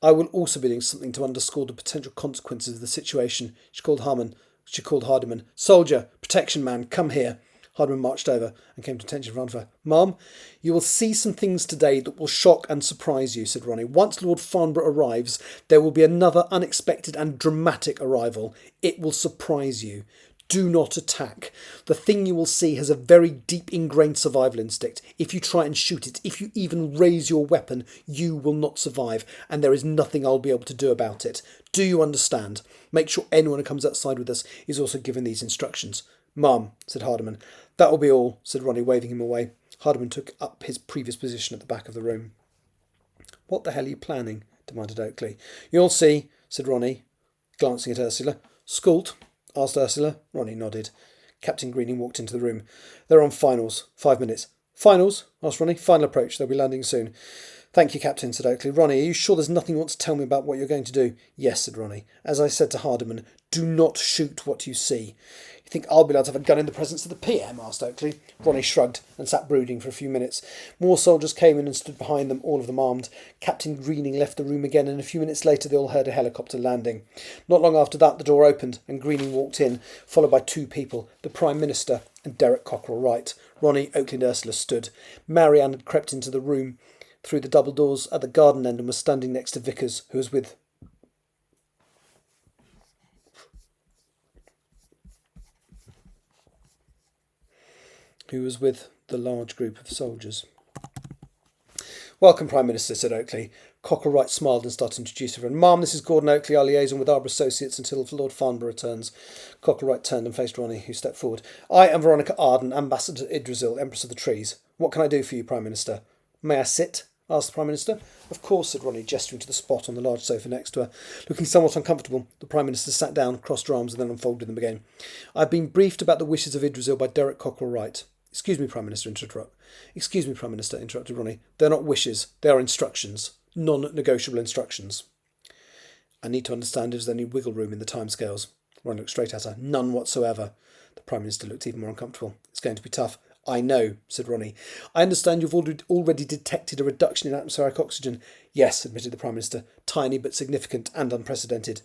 "I will also be doing something to underscore the potential consequences of the situation." She called Hardiman. "Soldier, protection man, come here." Hardiman marched over and came to attention in front of her. "Ma'am, you will see some things today that will shock and surprise you," said Ronnie. "Once Lord Farnborough arrives, there will be another unexpected and dramatic arrival. It will surprise you. Do not attack. The thing you will see has a very deep ingrained survival instinct. If you try and shoot it, if you even raise your weapon, you will not survive, and there is nothing I'll be able to do about it. Do you understand? Make sure anyone who comes outside with us is also given these instructions." "Ma'am," said Hardiman. "That will be all," said Ronnie, waving him away. Hardiman took up his previous position at the back of the room. "What the hell are you planning?" demanded Oakley. "You'll see," said Ronnie, glancing at Ursula. "Schoolt?" asked Ursula. Ronnie nodded. Captain Greening walked into the room. "They're on finals. 5 minutes." "Finals?" asked Ronnie. "Final approach. They'll be landing soon." Thank you, Captain, said Oakley. Ronnie, are you sure there's nothing you want to tell me about what you're going to do? Yes, said Ronnie. As I said to Hardiman, do not shoot what you see. You think I'll be allowed to have a gun in the presence of the PM? Asked Oakley. Ronnie shrugged and sat brooding for a few minutes. More soldiers came in and stood behind them, all of them armed. Captain Greening left the room again, and a few minutes later they all heard a helicopter landing. Not long after that, the door opened, and Greening walked in, followed by two people, the Prime Minister and Derek Cockerell Wright. Ronnie, Oakley and Ursula stood. Marianne had crept into the room through the double doors at the garden end and was standing next to Vickers, who was with the large group of soldiers. Welcome, Prime Minister, said Oakley. Cockerell Wright smiled and started to introduce everyone. Ma'am, this is Gordon Oakley, our liaison with Arbor Associates until Lord Farnborough returns. Cockerell Wright turned and faced Ronnie, who stepped forward. I am Veronica Arden, Ambassador to Idrisil, Empress of the Trees. What can I do for you, Prime Minister? May I sit? Asked the Prime Minister. Of course, said Ronnie, gesturing to the spot on the large sofa next to her. Looking somewhat uncomfortable, the Prime Minister sat down, crossed her arms, and then unfolded them again. I've been briefed about the wishes of Idrisil by Derek Cockerell Wright. Excuse me, Prime Minister, interrupted Ronnie. They're not wishes, they are instructions. Non-negotiable instructions. I need to understand if there's any wiggle room in the timescales. Ronnie looked straight at her. None whatsoever. The Prime Minister looked even more uncomfortable. It's going to be tough. I know, said Ronnie. I understand you've already detected a reduction in atmospheric oxygen. Yes, admitted the Prime Minister. Tiny but significant and unprecedented.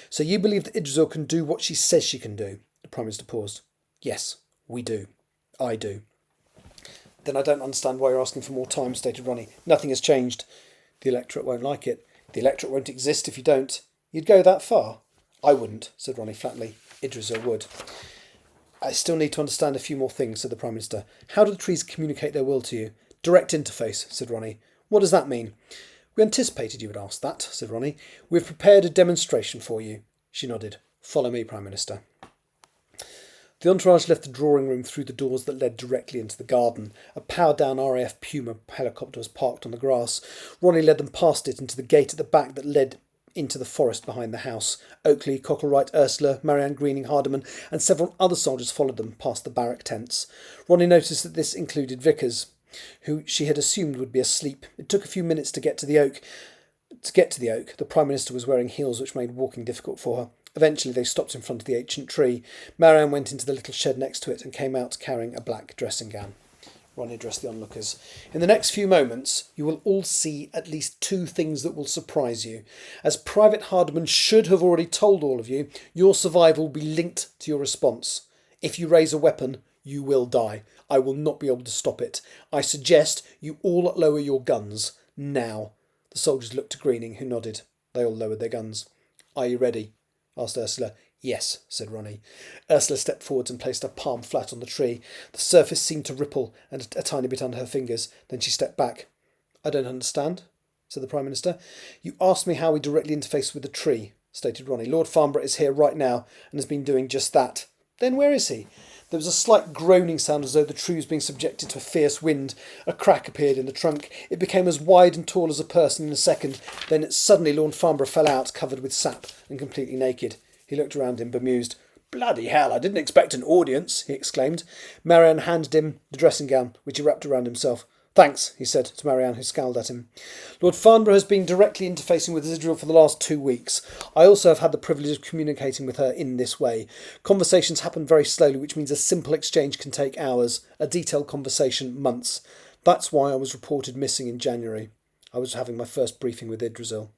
So you believe that Idrisil can do what she says she can do? The Prime Minister paused. Yes, we do. I do. Then I don't understand why you're asking for more time, stated Ronnie. Nothing has changed. The electorate won't like it. The electorate won't exist if you don't. You'd go that far? I wouldn't, said Ronnie flatly. Idrisil would. I still need to understand a few more things, said the Prime Minister. How do the trees communicate their will to you? Direct interface, said Ronnie. What does that mean? We anticipated you would ask that, said Ronnie. We've prepared a demonstration for you. She nodded. Follow me, Prime Minister. The entourage left the drawing room through the doors that led directly into the garden. A powered-down RAF Puma helicopter was parked on the grass. Ronnie led them past it into the gate at the back that led into the forest behind the house. Oakley, Cockerell Wright, Ursula, Marianne Greening, Hardiman, and several other soldiers followed them past the barrack tents. Ronnie noticed that this included Vickers, who she had assumed would be asleep. It took a few minutes to get to the oak. The Prime Minister was wearing heels, which made walking difficult for her. Eventually they stopped in front of the ancient tree. Marianne went into the little shed next to it and came out carrying a black dressing gown. Ronnie addressed the onlookers. In the next few moments, you will all see at least two things that will surprise you. As Private Hardiman should have already told all of you, your survival will be linked to your response. If you raise a weapon, you will die. I will not be able to stop it. I suggest you all lower your guns. Now. The soldiers looked to Greening, who nodded. They all lowered their guns. Are you ready? Asked Ursula. Yes, said Ronnie. Ursula stepped forwards and placed her palm flat on the tree. The surface seemed to ripple and a tiny bit under her fingers. Then she stepped back. I don't understand, said the Prime Minister. You asked me how we directly interface with the tree, stated Ronnie. Lord Farnborough is here right now and has been doing just that. Then where is he? There was a slight groaning sound as though the tree was being subjected to a fierce wind. A crack appeared in the trunk. It became as wide and tall as a person in a second. Then suddenly Lord Farnborough fell out, covered with sap and completely naked. He looked around him, bemused. Bloody hell, I didn't expect an audience, he exclaimed. Marianne handed him the dressing gown, which he wrapped around himself. Thanks, he said to Marianne, who scowled at him. Lord Farnborough has been directly interfacing with Israel for the last 2 weeks. I also have had the privilege of communicating with her in this way. Conversations happen very slowly, which means a simple exchange can take hours, a detailed conversation months. That's why I was reported missing in January. I was having my first briefing with Idrisil.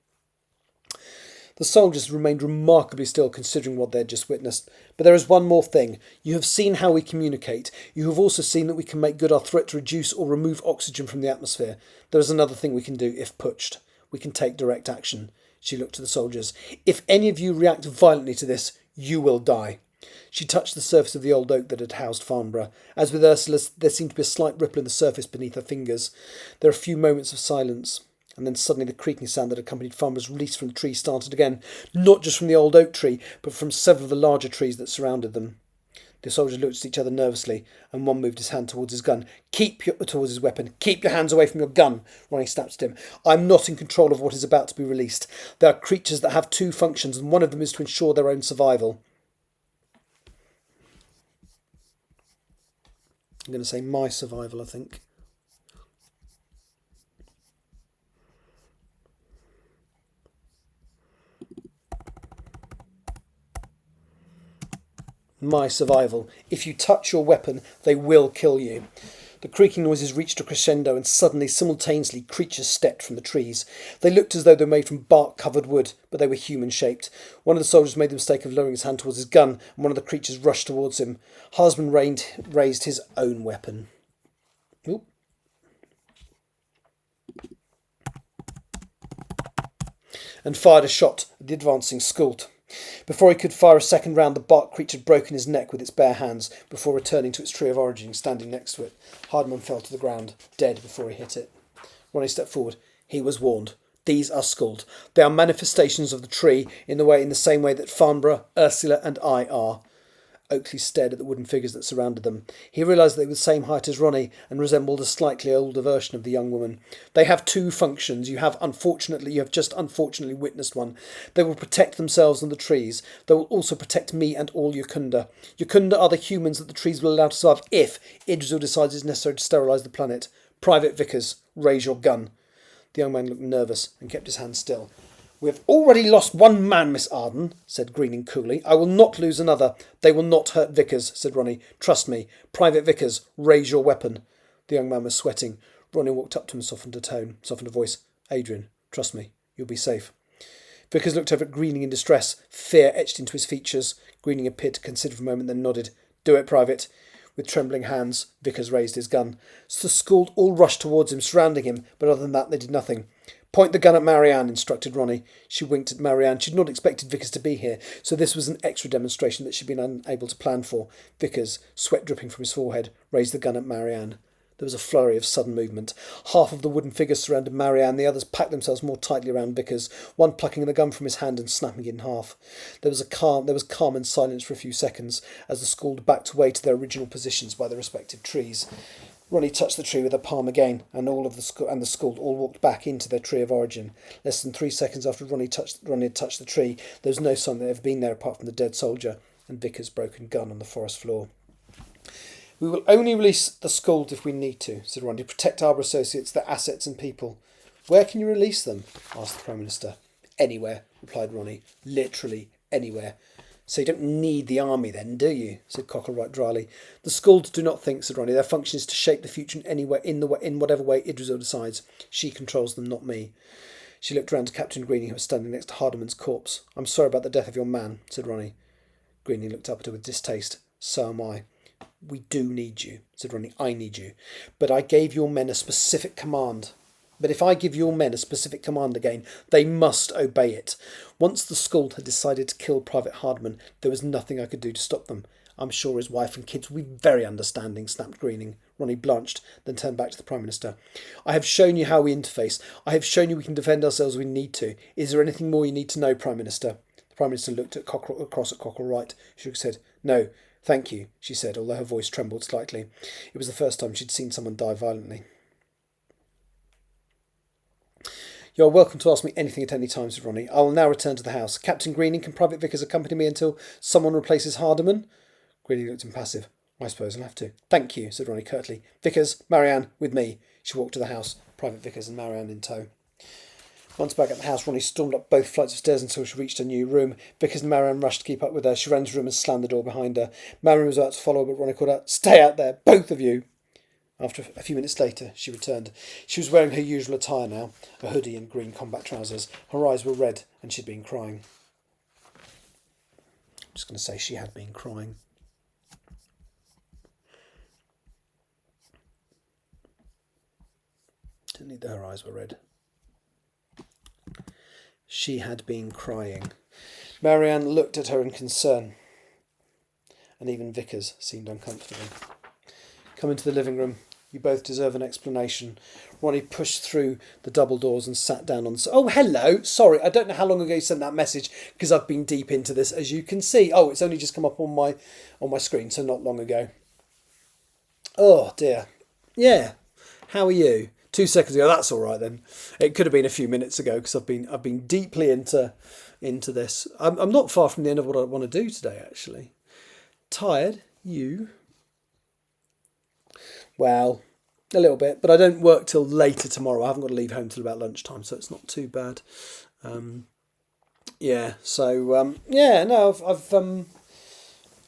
The soldiers remained remarkably still considering what they had just witnessed. But there is one more thing. You have seen how we communicate. You have also seen that we can make good our threat to reduce or remove oxygen from the atmosphere. There is another thing we can do if pushed. We can take direct action. She looked to the soldiers. If any of you react violently to this, you will die. She touched the surface of the old oak that had housed Farnborough. As with Ursula, there seemed to be a slight ripple in the surface beneath her fingers. There were a few moments of silence. And then suddenly the creaking sound that accompanied Farnborough's release from the tree started again, not just from the old oak tree, but from several of the larger trees that surrounded them. The soldiers looked at each other nervously, and one moved his hand towards his gun. Towards his weapon. Keep your hands away from your gun, Ronnie snapped at him. I'm not in control of what is about to be released. There are creatures that have 2 functions, and one of them is to ensure their own survival. I'm going to say my survival, I think. my survival. If you touch your weapon, they will kill you. The creaking noises reached a crescendo, and suddenly, simultaneously, creatures stepped from the trees. They looked as though they were made from bark-covered wood, but they were human-shaped. One of the soldiers made the mistake of lowering his hand towards his gun, and one of the creatures rushed towards him. Harsman raised his own weapon. Oop. And fired a shot at the advancing Skuld. Before he could fire a second round, the bark creature had broken his neck with its bare hands before returning to its tree of origin, standing next to it. Hardman fell to the ground, dead before he hit it. Ronnie stepped forward. He was warned. These are Skuld. They are manifestations of the tree in the same way that Farnborough, Ursula and I are. Oakley stared at the wooden figures that surrounded them. He realised they were the same height as Ronnie and resembled a slightly older version of the young woman. They have two functions. You have just unfortunately witnessed one. They will protect themselves and the trees. They will also protect me and all Yakunda. Yakunda are the humans that the trees will allow to survive if Idrisil decides it's necessary to sterilise the planet. Private Vickers, raise your gun. The young man looked nervous and kept his hand still. We have already lost one man, Miss Arden, said Greening coolly. I will not lose another. They will not hurt Vickers, said Ronnie. Trust me. Private Vickers, raise your weapon. The young man was sweating. Ronnie walked up to him and softened a voice. Adrian, trust me. You'll be safe. Vickers looked over at Greening in distress. Fear etched into his features. Greening appeared to consider for a moment, then nodded. Do it, Private. With trembling hands, Vickers raised his gun. The Skuld all rushed towards him, surrounding him, but other than that they did nothing. Point the gun at Marianne, instructed Ronnie. She winked at Marianne. She'd not expected Vickers to be here, so this was an extra demonstration that she'd been unable to plan for. Vickers, sweat dripping from his forehead, raised the gun at Marianne. There was a flurry of sudden movement. Half of the wooden figures surrounded Marianne, the others packed themselves more tightly around Vickers, one plucking the gun from his hand and snapping it in half. There was calm and silence for a few seconds, as the Skuld backed away to their original positions by their respective trees. Ronnie touched the tree with her palm again, and the Skuld all walked back into their tree of origin. Less than 3 seconds after Ronnie had touched the tree, there was no sign that they'd ever been there apart from the dead soldier and Vickers' broken gun on the forest floor. We will only release the Skuld if we need to, said Ronnie, to protect Arbor Associates, their assets and people. Where can you release them? Asked the Prime Minister. Anywhere, replied Ronnie. Literally anywhere. So you don't need the army then, do you? Said Cocklewright dryly. The Skulds do not think, said Ronnie. Their function is to shape the future in whatever way Idrisil decides. She controls them, not me. She looked round to Captain Greening, who was standing next to Hardiman's corpse. I'm sorry about the death of your man, said Ronnie. Greening looked up at her with distaste. So am I. We do need you, said Ronnie. I need you. But I gave your men a specific command. But if I give your men a specific command again, they must obey it. Once the Skuld had decided to kill Private Hardman, there was nothing I could do to stop them. I'm sure his wife and kids will be very understanding, snapped Greening. Ronnie blanched, then turned back to the Prime Minister. I have shown you how we interface. I have shown you we can defend ourselves when we need to. Is there anything more you need to know, Prime Minister? The Prime Minister looked across at Cocklewright. She shook his head. No, thank you, she said, although her voice trembled slightly. It was the first time she'd seen someone die violently. You are welcome to ask me anything at any time, said Ronnie. I will now return to the house. Captain Greening, can Private Vickers accompany me until someone replaces Hardiman? Greening looked impassive. I suppose I'll have to. Thank you, said Ronnie curtly. Vickers, Marianne, with me. She walked to the house, Private Vickers and Marianne in tow. Once back at the house, Ronnie stormed up both flights of stairs until she reached her new room. Vickers and Marianne rushed to keep up with her. She ran into the room and slammed the door behind her. Marianne was about to follow, but Ronnie called out, Stay out there, both of you! After a few minutes later, she returned. She was wearing her usual attire now, a hoodie and green combat trousers. Her eyes were red, and she'd been crying. I'm just going to say she had been crying. Didn't need that her eyes were red. She had been crying. Marianne looked at her in concern, and even Vickers seemed uncomfortable. Come into the living room. You both deserve an explanation. Ronnie pushed through the double doors and sat down on... Oh, hello. Sorry, I don't know how long ago you sent that message because I've been deep into this, as you can see. Oh, it's only just come up on my screen, so not long ago. Oh, dear. Yeah. How are you? 2 seconds ago. That's all right then. It could have been a few minutes ago because I've been deeply into this. I'm not far from the end of what I want to do today, actually. Tired? You? Well, a little bit, but I don't work till later tomorrow. I haven't got to leave home till about lunchtime, so it's not too bad.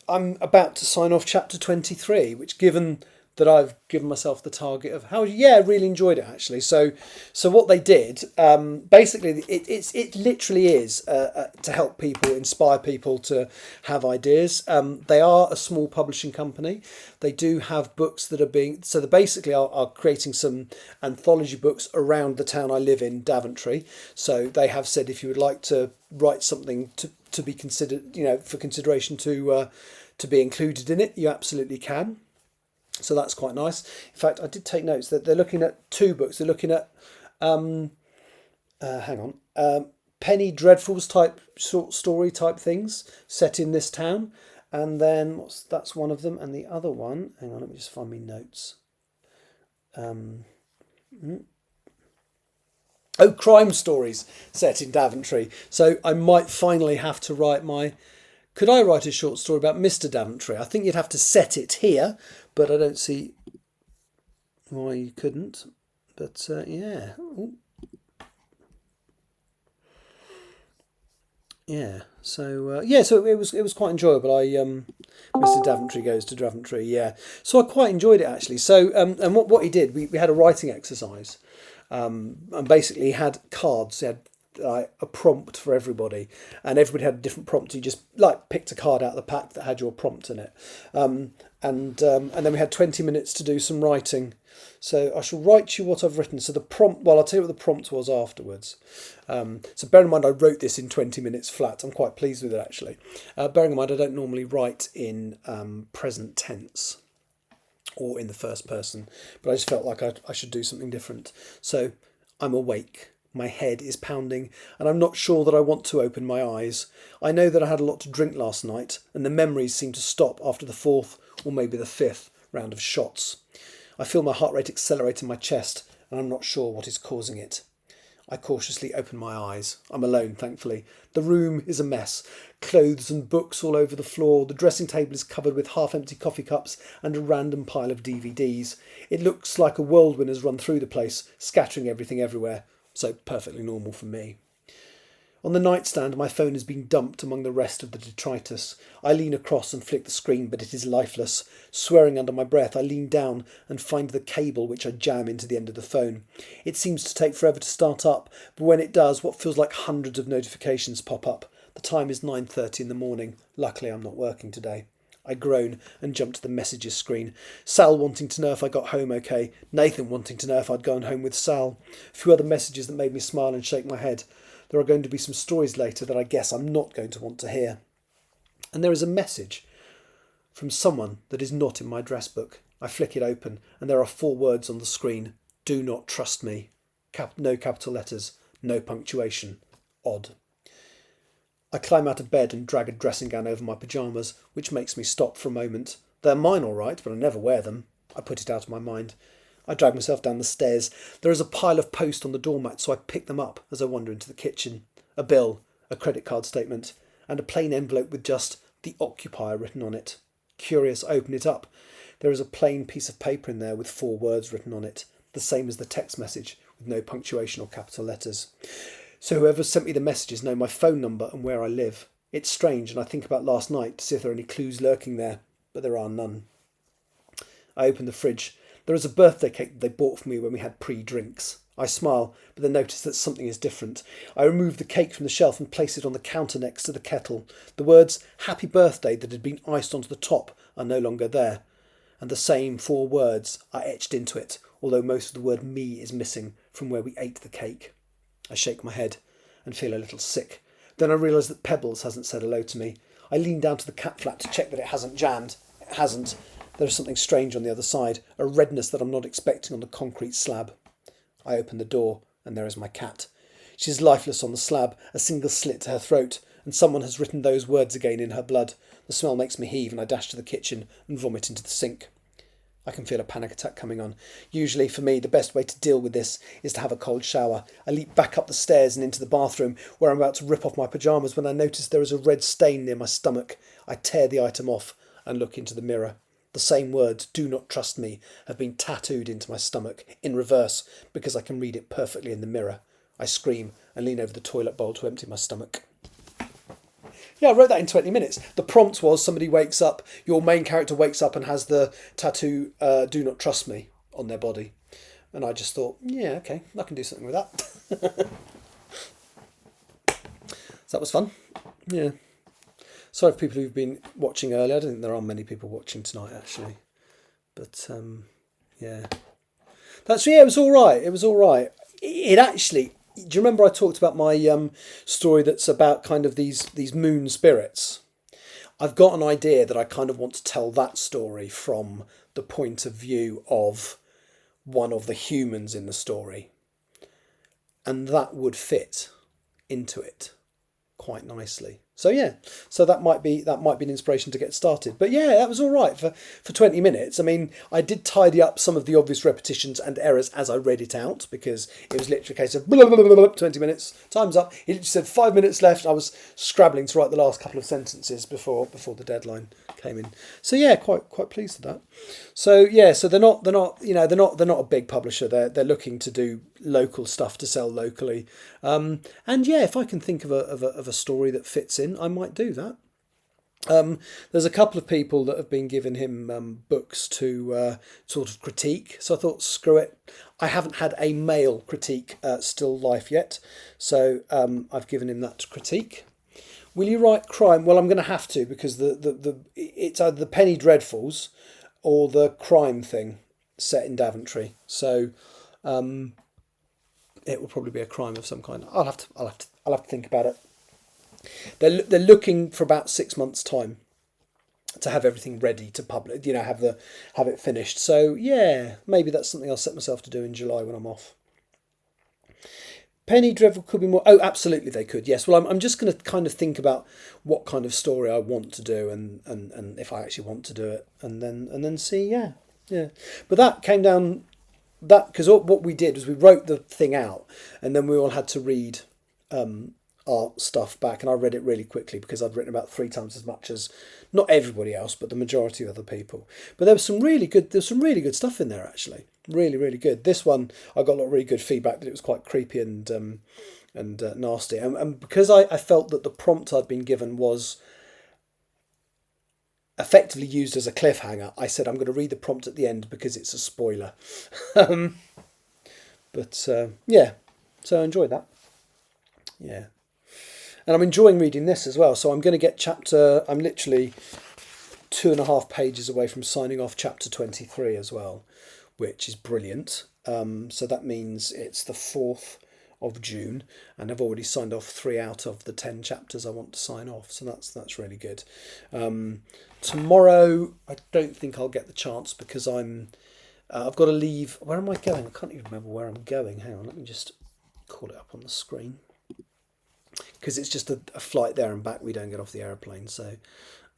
I'm about to sign off chapter 23, which, given that I've given myself the target of how, yeah, I really enjoyed it actually. So what they did, basically, it literally is to help people, inspire people to have ideas. They are a small publishing company. They do have books that are being, so they basically are creating some anthology books around the town I live in, Daventry. So they have said if you would like to write something to be considered, for consideration to be included in it, you absolutely can. So that's quite nice. In fact, I did take notes that they're looking at two books. They're looking at, Penny Dreadfuls type short story type things set in this town. And then that's one of them. And the other one, hang on, let me just find my notes. Crime stories set in Daventry. So I might finally have to write could I write a short story about Mr. Daventry? I think you'd have to set it here, but I don't see why you couldn't. But yeah. Ooh. Yeah. So so it was quite enjoyable. Mr. Daventry goes to Daventry. Yeah. So I quite enjoyed it actually. So and what he did, we had a writing exercise, and basically he had cards. He had a prompt for everybody, and everybody had a different prompt. You just picked a card out of the pack that had your prompt in it, and then we had 20 minutes to do some writing. So I shall write you what I've written. So the prompt, well, I'll tell you what the prompt was afterwards. So bear in mind I wrote this in 20 minutes flat. I'm quite pleased with it actually. Bearing in mind I don't normally write in present tense or in the first person, but I just felt like I should do something different. So I'm awake. My head is pounding, and I'm not sure that I want to open my eyes. I know that I had a lot to drink last night, and the memories seem to stop after the fourth, or maybe the fifth, round of shots. I feel my heart rate accelerate in my chest, and I'm not sure what is causing it. I cautiously open my eyes. I'm alone, thankfully. The room is a mess. Clothes and books all over the floor. The dressing table is covered with half-empty coffee cups and a random pile of DVDs. It looks like a whirlwind has run through the place, scattering everything everywhere. So perfectly normal for me. On the nightstand, my phone has been dumped among the rest of the detritus. I lean across and flick the screen, but it is lifeless. Swearing under my breath, I lean down and find the cable which I jam into the end of the phone. It seems to take forever to start up, but when it does, what feels like hundreds of notifications pop up. The time is 9:30 in the morning. Luckily, I'm not working today. I groan and jump to the messages screen. Sal wanting to know if I got home okay. Nathan wanting to know if I'd gone home with Sal. A few other messages that made me smile and shake my head. There are going to be some stories later that I guess I'm not going to want to hear. And there is a message from someone that is not in my address book. I flick it open and there are 4 words on the screen. Do not trust me. No capital letters. No punctuation. Odd. I climb out of bed and drag a dressing gown over my pyjamas, which makes me stop for a moment. They're mine all right, but I never wear them. I put it out of my mind. I drag myself down the stairs. There is a pile of post on the doormat, so I pick them up as I wander into the kitchen. A bill, a credit card statement, and a plain envelope with just "The Occupier" written on it. Curious, I open it up. There is a plain piece of paper in there with 4 words written on it, the same as the text message, with no punctuation or capital letters. So whoever sent me the messages know my phone number and where I live. It's strange, and I think about last night to see if there are any clues lurking there, but there are none. I open the fridge. There is a birthday cake that they bought for me when we had pre-drinks. I smile, but then notice that something is different. I remove the cake from the shelf and place it on the counter next to the kettle. The words "Happy Birthday" that had been iced onto the top are no longer there, and the same 4 words are etched into it, although most of the word "me" is missing from where we ate the cake. I shake my head and feel a little sick. Then I realise that Pebbles hasn't said hello to me. I lean down to the cat flap to check that it hasn't jammed. It hasn't. There is something strange on the other side, a redness that I'm not expecting on the concrete slab. I open the door, and there is my cat. She is lifeless on the slab, a single slit to her throat, and someone has written those words again in her blood. The smell makes me heave, and I dash to the kitchen and vomit into the sink. I can feel a panic attack coming on. Usually, for me, the best way to deal with this is to have a cold shower. I leap back up the stairs and into the bathroom, where I'm about to rip off my pyjamas when I notice there is a red stain near my stomach. I tear the item off and look into the mirror. The same words, "Do not trust me," have been tattooed into my stomach, in reverse, because I can read it perfectly in the mirror. I scream and lean over the toilet bowl to empty my stomach. Yeah, I wrote that in 20 minutes. The prompt was somebody wakes up, your main character wakes up and has the tattoo, "Do not trust me," on their body. And I just thought, yeah, okay, I can do something with that. So that was fun. Yeah. Sorry for people who've been watching earlier. I don't think there are many people watching tonight, actually. But, yeah. Yeah, it was all right. It was all right. It actually, do you remember I talked about my story that's about kind of these moon spirits? I've got an idea that I kind of want to tell that story from the point of view of one of the humans in the story. And that would fit into it quite nicely. So yeah, so that might be an inspiration to get started. But yeah, that was all right for 20 minutes. I mean, I did tidy up some of the obvious repetitions and errors as I read it out, because it was literally a case of blah, blah, blah, blah, 20 minutes, time's up. It said 5 minutes left. I was scrabbling to write the last couple of sentences before the deadline came in. So yeah, quite pleased with that. So yeah, so they're not a big publisher. They're looking to do local stuff to sell locally. And yeah, if I can think of a story that fits in, I might do that. There's a couple of people that have been giving him books to sort of critique. So I thought, screw it. I haven't had a male critique Still Life yet. So I've given him that to critique. Will you write crime? Well, I'm going to have to, because it's either the Penny Dreadfuls or the crime thing set in Daventry. So it will probably be a crime of some kind. I'll have to think about it. They're looking for about 6 months' time to have everything ready to publish. Have it finished. So yeah, maybe that's something I'll set myself to do in July when I'm off. Penny Dreadful could be more. Oh, absolutely, they could. Yes. Well, I'm just going to kind of think about what kind of story I want to do, and if I actually want to do it, and then see. Yeah. But that came down because what we did was we wrote the thing out, and then we all had to read our stuff back, and I read it really quickly because I'd written about 3 times as much as not everybody else, but the majority of other people. But there's some really good stuff in there, actually. Really, really good. This one, I got a lot of really good feedback that it was quite creepy and nasty. And because I felt that the prompt I'd been given was effectively used as a cliffhanger, I said I'm going to read the prompt at the end because it's a spoiler. But yeah, so I enjoyed that. Yeah. And I'm enjoying reading this as well. So I'm going to get I'm literally 2.5 pages away from signing off chapter 23 as well, which is brilliant. So that means it's the 4th of June, and I've already signed off 3 out of the 10 chapters I want to sign off. So that's really good. Tomorrow, I don't think I'll get the chance because I've got to leave. Where am I going? I can't even remember where I'm going. Hang on, let me just call it up on the screen. Because it's just a flight there and back. We don't get off the aeroplane, so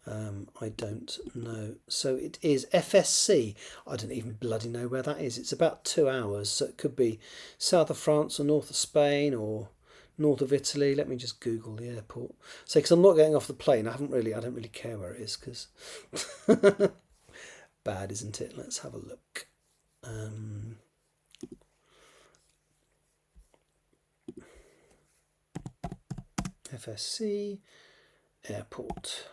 I don't know. So it is FSC. I don't even bloody know where that is. It's about 2 hours, so it could be south of France or north of Spain or north of Italy. Let me just Google the airport. So, because I'm not getting off the plane, I don't really care where it is, because bad, isn't it? Let's have a look. FSC airport.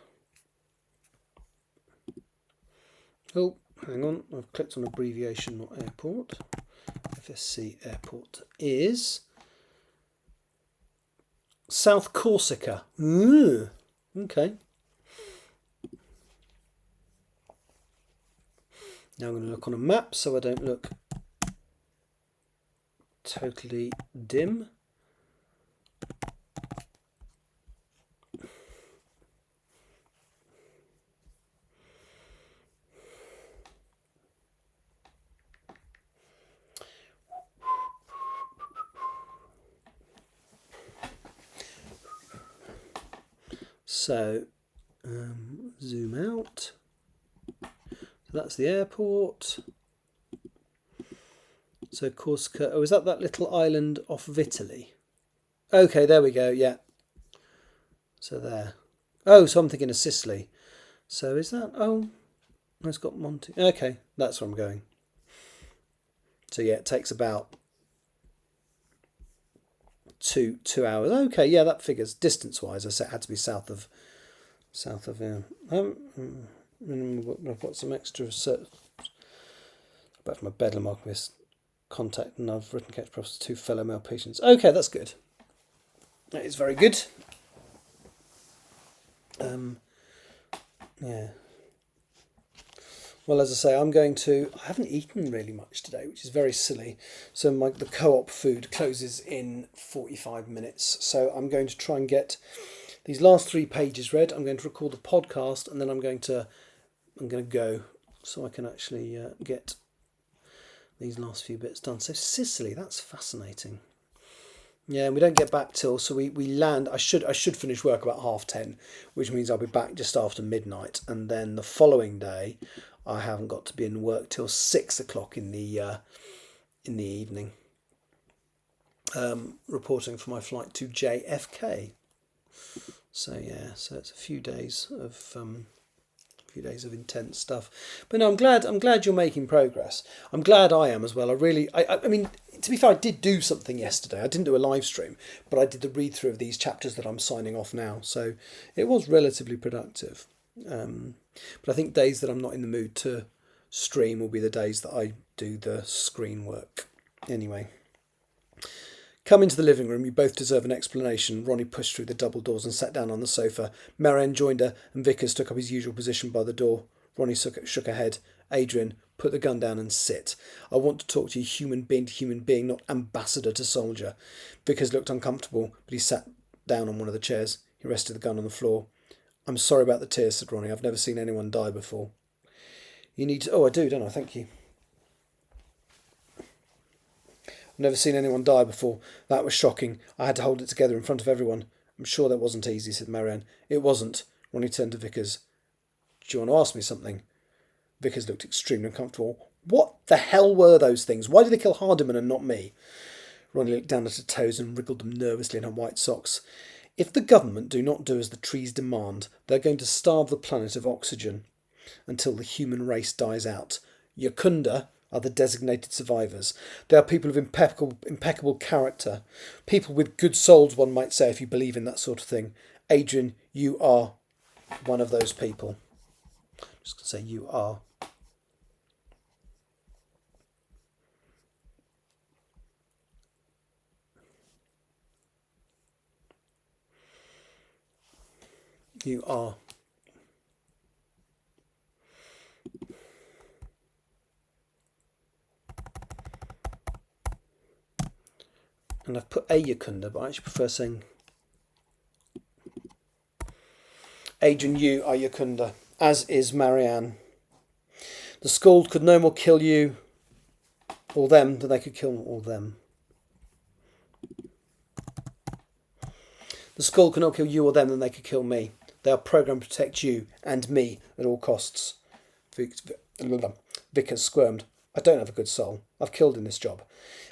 Oh, hang on. I've clicked on abbreviation, not airport. FSC airport is South Corsica. Ooh, okay. Now I'm going to look on a map so I don't look totally dim. So, zoom out. So that's the airport. So Corsica. Oh, is that little island off of Italy? Okay, there we go. Yeah. So there. Oh, so I'm thinking of Sicily. So is that? Oh, it's got Monte. Okay, that's where I'm going. So yeah, it takes about two hours. Okay, yeah, that figures distance-wise. I said it had to be south of south of here. I've got some extra back from a bedlam alchemist contact, and I've written catch props to 2 fellow male patients. Okay, that's good. That is very good. Yeah. Well, as I say, I haven't eaten really much today, which is very silly. So the co-op food closes in 45 minutes. So I'm going to try and get these last 3 pages read. I'm going to record the podcast, and then I'm going to go so I can actually get these last few bits done. So Sicily, that's fascinating. Yeah, and we don't get back till, so we land. I should finish work about 10:30, which means I'll be back just after midnight, and then the following day, I haven't got to be in work till 6 o'clock in the evening. Reporting for my flight to JFK. So yeah, so it's a few days of intense stuff. But no, I'm glad you're making progress. I'm glad I am as well. I mean, to be fair, I did do something yesterday. I didn't do a live stream, but I did the read through of these chapters that I'm signing off now. So it was relatively productive. But I think days that I'm not in the mood to stream will be the days that I do the screen work. Anyway. Come into the living room. You both deserve an explanation. Ronnie pushed through the double doors and sat down on the sofa. Marianne joined her, and Vickers took up his usual position by the door. Ronnie shook her head. Adrian, put the gun down and sit. I want to talk to you human being to human being, not ambassador to soldier. Vickers looked uncomfortable, but he sat down on one of the chairs. He rested the gun on the floor. I'm sorry about the tears, said Ronnie. I've never seen anyone die before. You need to... Oh, I do, don't I? Thank you. I've never seen anyone die before. That was shocking. I had to hold it together in front of everyone. I'm sure that wasn't easy, said Marianne. It wasn't. Ronnie turned to Vickers. Do you want to ask me something? Vickers looked extremely uncomfortable. What the hell were those things? Why did they kill Hardiman and not me? Ronnie looked down at her toes and wriggled them nervously in her white socks. If the government do not do as the trees demand, they're going to starve the planet of oxygen until the human race dies out. Yakunda are the designated survivors. They are people of impeccable character. People with good souls, one might say, if you believe in that sort of thing. Adrian, you are one of those people. I'm just going to say you are. You are. And I've put a Yakunda, but I actually prefer saying Adrian, you are Yakunda, as is Marianne. The Skald could no more kill you or them than they could kill all them. The Skald could not kill you or them than they could kill me. They are programmed to protect you and me at all costs. Vickers squirmed. I don't have a good soul. I've killed in this job.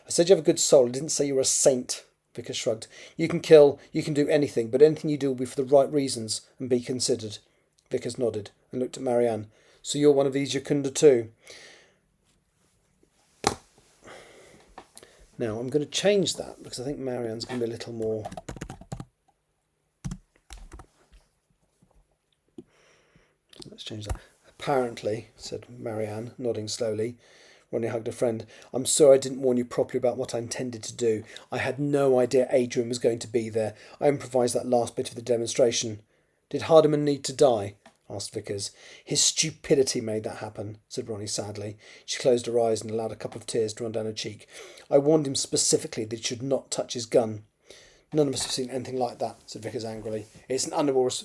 I said you have a good soul. I didn't say you were a saint. Vickers shrugged. You can kill, you can do anything, but anything you do will be for the right reasons and be considered. Vickers nodded and looked at Marianne. So you're one of these Yakunda too. Now I'm going to change that because I think Marianne's going to be a little more... Let's change that. Apparently, said Marianne, nodding slowly. Ronnie hugged a friend. I'm sorry I didn't warn you properly about what I intended to do. I had no idea Adrian was going to be there. I improvised that last bit of the demonstration. Did Hardiman need to die? Asked Vickers. His stupidity made that happen, said Ronnie sadly. She closed her eyes and allowed a couple of tears to run down her cheek. I warned him specifically that he should not touch his gun. None of us have seen anything like that, said Vickers angrily. It's an underwater...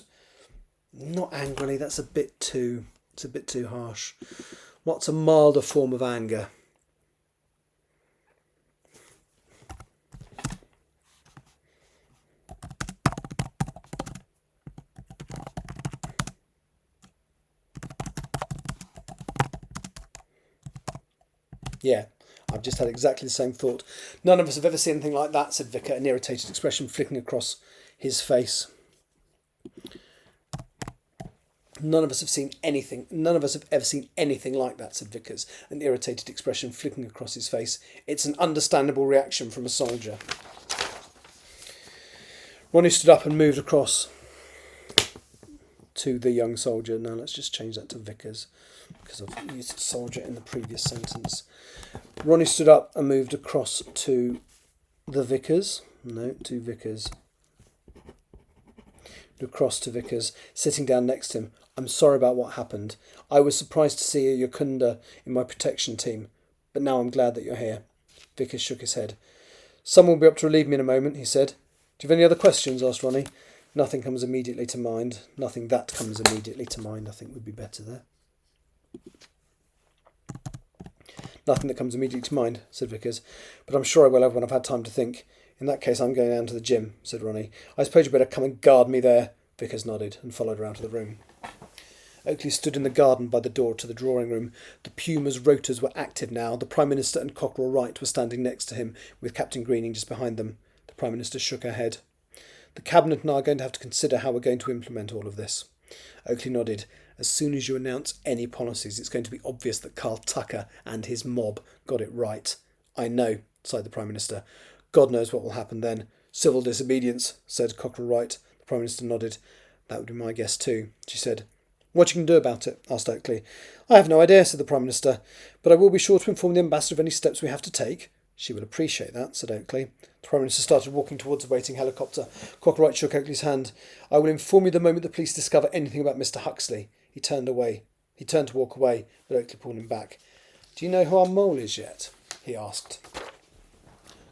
Not angrily, that's a bit too harsh. What's a milder form of anger? Yeah, I've just had exactly the same thought. None of us have ever seen anything like that, said Vicker, an irritated expression flicking across his face. None of us have seen anything. None of us have ever seen anything like that, said Vickers, an irritated expression flicking across his face. It's an understandable reaction from a soldier. Ronnie stood up and moved across to the young soldier. Now let's just change that to Vickers, because I've used soldier in the previous sentence. Ronnie stood up and moved across to the Vickers. No, to Vickers. Across to Vickers, sitting down next to him. I'm sorry about what happened. I was surprised to see a Yakunda in my protection team, but now I'm glad that you're here. Vickers shook his head. Someone will be up to relieve me in a moment, he said. Do you have any other questions? Asked Ronnie. Nothing comes immediately to mind. Nothing that comes immediately to mind, I think would be better there. Nothing that comes immediately to mind, said Vickers, but I'm sure I will have when I've had time to think. In that case, I'm going down to the gym, said Ronnie. I suppose you'd better come and guard me there. Vickers nodded and followed her out of the room. Oakley stood in the garden by the door to the drawing room. The Puma's rotors were active now. The Prime Minister and Cockerell Wright were standing next to him, with Captain Greening just behind them. The Prime Minister shook her head. The Cabinet and I are going to have to consider how we're going to implement all of this. Oakley nodded. As soon as you announce any policies, it's going to be obvious that Carl Tucker and his mob got it right. I know, sighed the Prime Minister. God knows what will happen then. Civil disobedience, said Cockerell Wright. The Prime Minister nodded. That would be my guess too, she said. What you can do about it? Asked Oakley. I have no idea, said the Prime Minister, but I will be sure to inform the Ambassador of any steps we have to take. She will appreciate that, said Oakley. The Prime Minister started walking towards the waiting helicopter. Cockerell Wright shook Oakley's hand. I will inform you the moment the police discover anything about Mr. Huxley. He turned away. He turned to walk away, but Oakley pulled him back. Do you know who our mole is yet? He asked.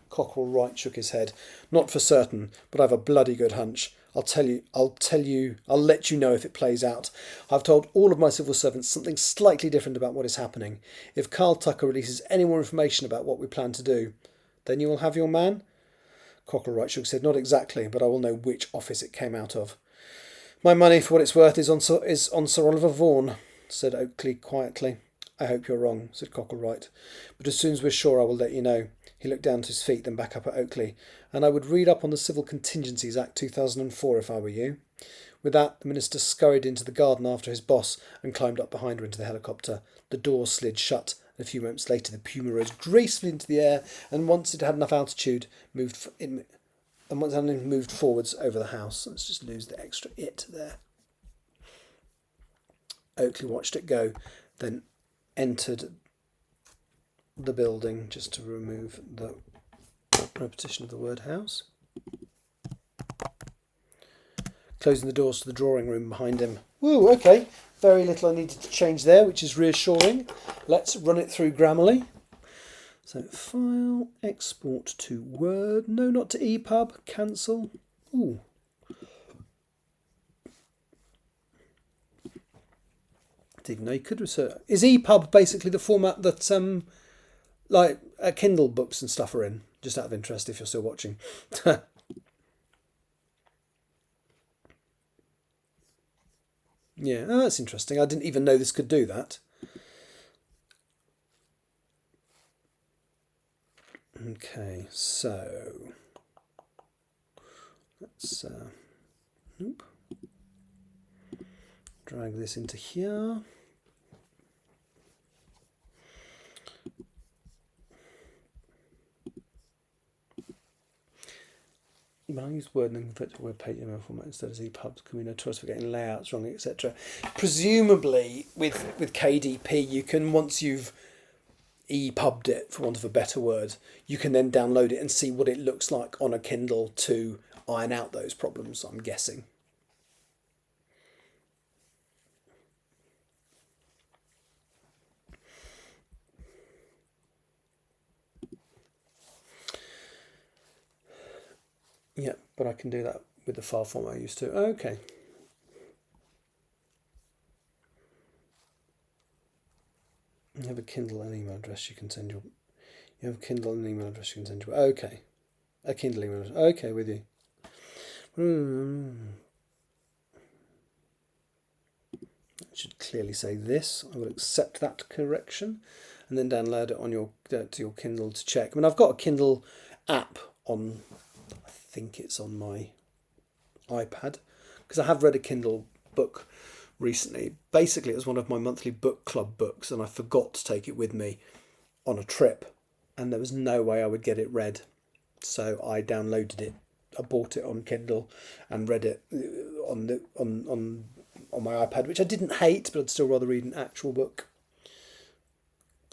Cockerell Wright shook his head. Not for certain, but I've a bloody good hunch. I'll let you know if it plays out. I've told all of my civil servants something slightly different about what is happening. If Carl Tucker releases any more information about what we plan to do, then you will have your man? Cockerell Wright shook his head. Not exactly, but I will know which office it came out of. My money, for what it's worth, is on Sir Oliver Vaughan, said Oakley quietly. I hope you're wrong, said Cockerell Wright, but as soon as we're sure I will let you know. He looked down to his feet, then back up at Oakley. And I would read up on the Civil Contingencies Act 2004 if I were you. With that, the Minister scurried into the garden after his boss and climbed up behind her into the helicopter. The door slid shut, and a few moments later the Puma rose gracefully into the air, and once it had enough altitude, moved forwards over the house. Let's just lose the extra it there. Oakley watched it go, then entered the building, just to remove the repetition of the word house. Closing the doors to the drawing room behind him. Woo, okay. Very little I needed to change there, which is reassuring. Let's run it through Grammarly. So, file, export to Word. No, not to EPUB. Cancel. Ooh. Didn't even know you could research. Is EPUB basically the format that like Kindle books and stuff are in? Just out of interest, if you're still watching. Yeah, oh, that's interesting. I didn't even know this could do that. Okay, so let's drag this into here. When I use Word and convert to web page email format instead of EPUB, can we notorious for getting layouts wrong, etc. Presumably, with KDP, you can, once you've EPUB'd it, for want of a better word, you can then download it and see what it looks like on a Kindle to iron out those problems, I'm guessing. Yeah, but I can do that with the file format I used to. Okay. You have a Kindle and email address you can send your... You have a Kindle and email address you can send your... Okay. A Kindle email address. Okay, with you. It should clearly say this. I will accept that correction and then download it on your to your Kindle to check. I mean, I've got a Kindle app on... I think it's on my iPad, because I have read a Kindle book recently. Basically, it was one of my monthly book club books, and I forgot to take it with me on a trip, and there was no way I would get it read. So I downloaded it. I bought it on Kindle and read it on on my iPad, which I didn't hate, but I'd still rather read an actual book.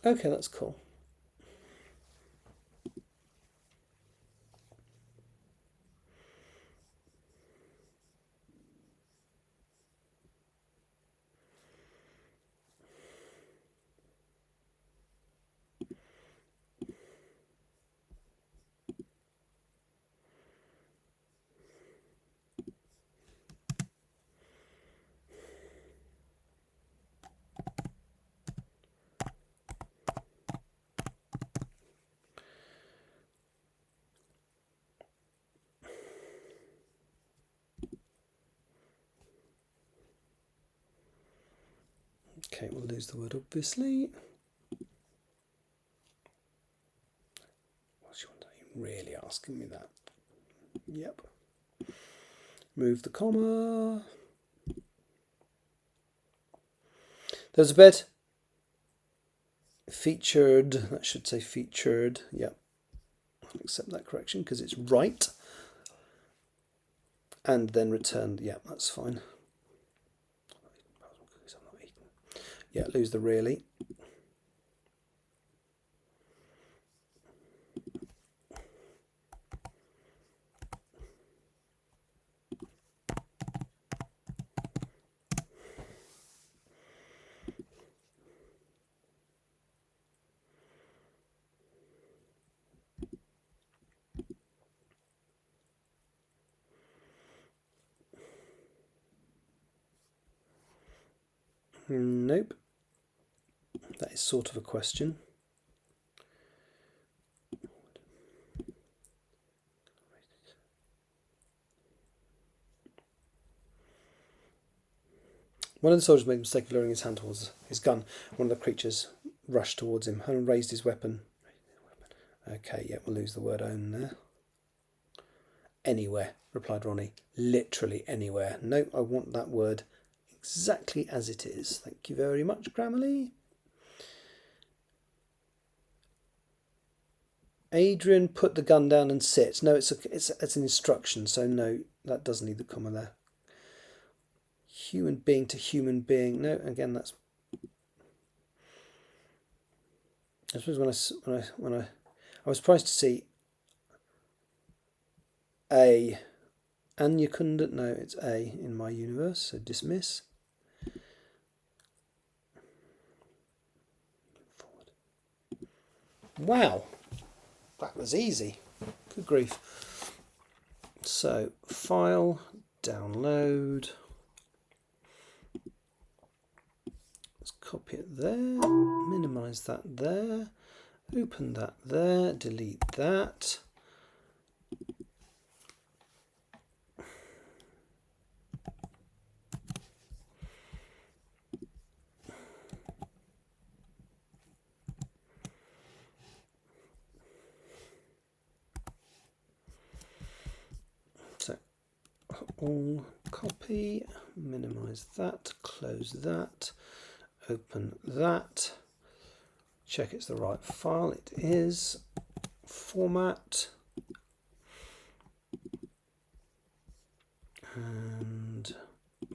Okay, that's cool. Okay, we'll lose the word obviously. What's your name? Really asking me that? Yep. Move the comma. There's a bed. Featured. That should say featured. Yep. I'll accept that correction because it's right. And then returned. Yeah, that's fine. Yeah, lose the really. Nope. That is sort of a question. One of the soldiers made the mistake of lowering his hand towards his gun. One of the creatures rushed towards him and raised his weapon. Okay, yeah, we'll lose the word own there. Anywhere, replied Ronnie. Literally anywhere. No, I want that word exactly as it is. Thank you very much, Grammarly. Adrian, put the gun down and sit. No, it's an instruction, so no, that does need the comma there. Human being to human being. No, again, that's. I suppose when I was surprised to see a, and you couldn't. No, it's a in my universe. So dismiss. Forward. Wow, that was easy. Good grief. So file, download. Copy it there, minimize that there, open that there, delete that. So all copy, minimize that, close that. Open that, check it's the right file, it is, format, and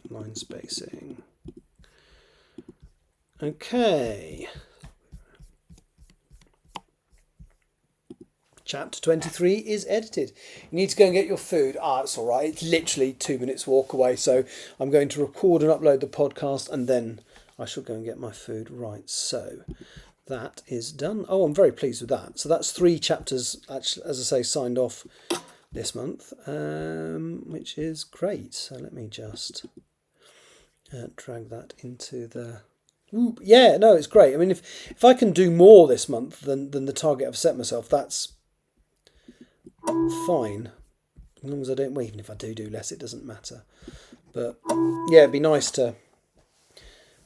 line spacing. Okay. Chapter 23 is edited. You need to go and get your food. It's all right. It's literally 2 minutes walk away. So I'm going to record and upload the podcast and then I shall go and get my food. Right, so that is done. Oh, I'm very pleased with that. So that's 3 chapters, actually, as I say, signed off this month, which is great. So let me just drag that into the... Ooh, yeah, no, it's great. I mean, if I can do more this month than the target I've set myself, that's fine. As long as I don't... Well, even if I do less, it doesn't matter. But, yeah, it'd be nice to...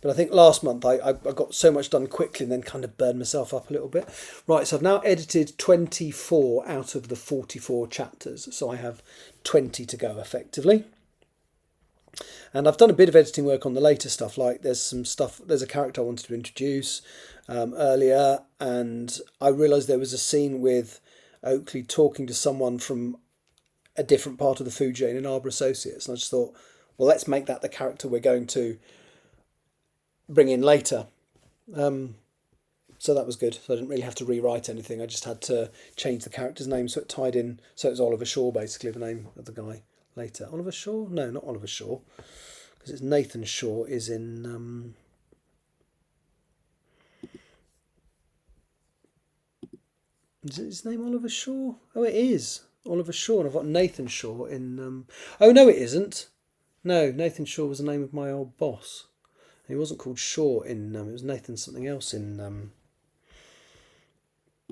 But I think last month I got so much done quickly and then kind of burned myself up a little bit. Right, so I've now edited 24 out of the 44 chapters. So I have 20 to go effectively. And I've done a bit of editing work on the later stuff. Like there's a character I wanted to introduce earlier. And I realised there was a scene with Oakley talking to someone from a different part of the food chain in Arbor Associates. And I just thought, well, let's make that the character we're going to bring in later. So that was good. So I didn't really have to rewrite anything. I just had to change the character's name so it tied in. So it was Oliver Shaw, basically, the name of the guy later. Oliver Shaw? No, not Oliver Shaw. Because it's Nathan Shaw is in... is his name Oliver Shaw? Oh, it is. Oliver Shaw. And I've got Nathan Shaw in... Oh, no, it isn't. No, Nathan Shaw was the name of my old boss. He wasn't called Shaw in... it was Nathan something else in...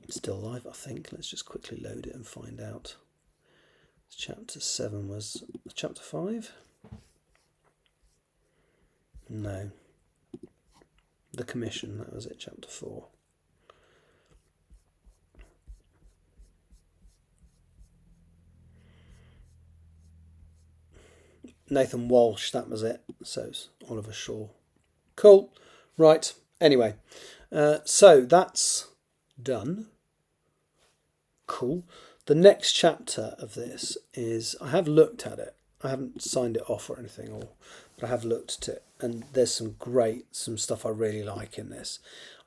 Still Alive, I think. Let's just quickly load it and find out. Chapter 7 was... Chapter 5? No. The Commission, that was it, Chapter 4. Nathan Walsh, that was it. So it's Oliver Shaw. Cool. Right. Anyway, so that's done. Cool. The next chapter of this is, I have looked at it. I haven't signed it off or anything, but I have looked at it, and there's some stuff I really like in this.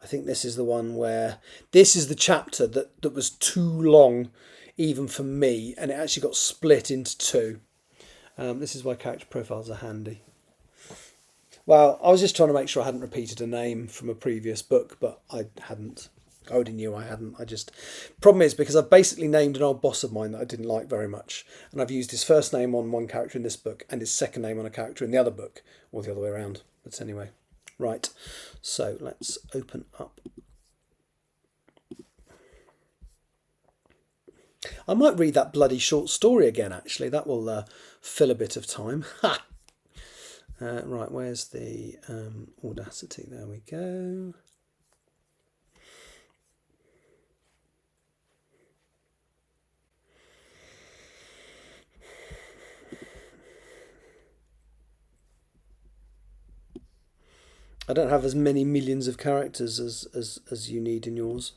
I think this is the one where, this is the chapter that was too long, even for me, and it actually got split into two. This is why character profiles are handy. Well, I was just trying to make sure I hadn't repeated a name from a previous book, but I hadn't. I already knew I hadn't. Problem is, because I've basically named an old boss of mine that I didn't like very much, and I've used his first name on one character in this book and his second name on a character in the other book, or the other way around. But anyway, right. So let's open up. I might read that bloody short story again, actually. That will fill a bit of time. Ha! Right, where's the Audacity? There we go. I don't have as many millions of characters as you need in yours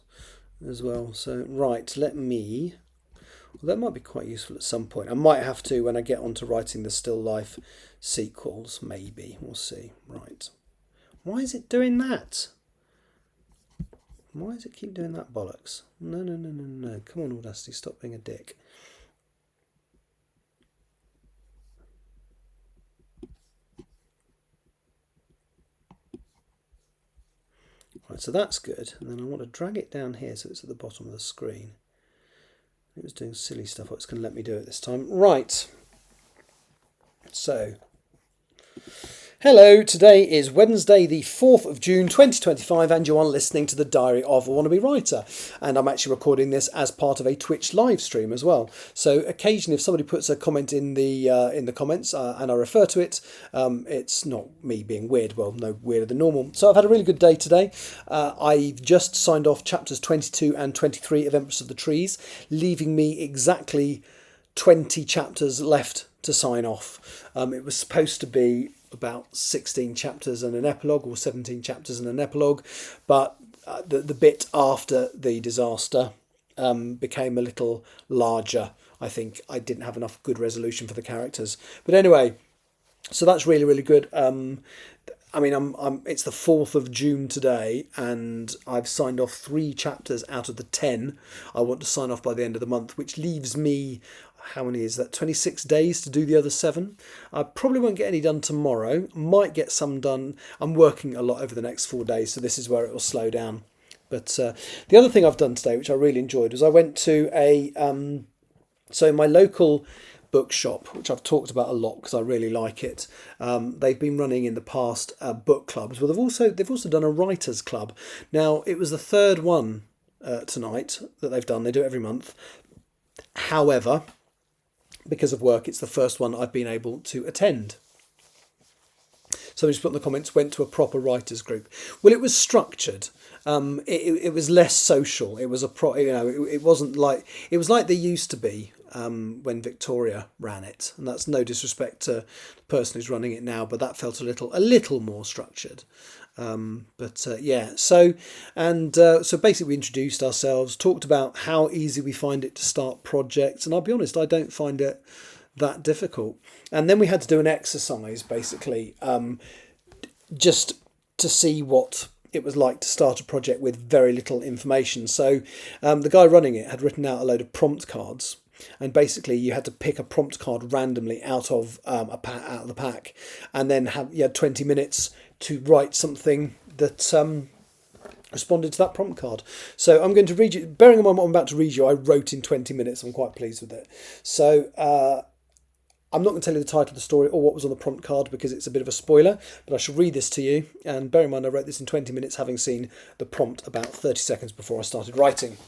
as well. So, right, let me... Well, that might be quite useful at some point. I might have to when I get on to writing the Still Life sequels, maybe. We'll see. Right. Why is it doing that? Why does it keep doing that bollocks? No. Come on, Audacity, stop being a dick. Right, so that's good. And then I want to drag it down here so it's at the bottom of the screen. It was doing silly stuff. It's going to let me do it this time. Right. So, hello. Today is Wednesday, the 4th of June, 2025, and you are listening to the Diary of a Wannabe Writer. And I'm actually recording this as part of a Twitch live stream as well. So occasionally, if somebody puts a comment in the comments and I refer to it, it's not me being weird. Well, no weirder than normal. So I've had a really good day today. I've just signed off chapters 22 and 23 of Empress of the Trees, leaving me exactly 20 chapters left to sign off. It was supposed to be about 16 chapters and an epilogue, or 17 chapters and an epilogue, but the bit after the disaster became a little larger. I think I didn't have enough good resolution for the characters. But anyway, so that's really, really good. I mean, it's the 4th of June today, and I've signed off 3 chapters out of the 10 I want to sign off by the end of the month, which leaves me, how many is that, 26 days to do the other 7. I probably won't get any done tomorrow, might get some done. I'm working a lot over the next 4 days, so this is where it will slow down. But the other thing I've done today, which I really enjoyed, was I went to so my local bookshop, which I've talked about a lot because I really like it. They've been running in the past book clubs, but they've also done a writers club. Now, it was the 3rd one tonight that they've done. They do it every month. However, because of work, it's the first one I've been able to attend. Somebody just put in the comments, went to a proper writers group. Well, it was structured. It was less social. It was it wasn't like, it was like they used to be when Victoria ran it, and that's no disrespect to the person who's running it now, but that felt a little more structured. Yeah, so basically we introduced ourselves, talked about how easy we find it to start projects, and I'll be honest, I don't find it that difficult. And then we had to do an exercise, basically, just to see what it was like to start a project with very little information. So the guy running it had written out a load of prompt cards, and basically you had to pick a prompt card randomly out of out of the pack, and then you had 20 minutes to write something that responded to that prompt card. So I'm going to read you, bearing in mind what I'm about to read you, I wrote in 20 minutes. I'm quite pleased with it. So I'm not going to tell you the title of the story or what was on the prompt card because it's a bit of a spoiler, but I shall read this to you. And bear in mind I wrote this in 20 minutes, having seen the prompt about 30 seconds before I started writing.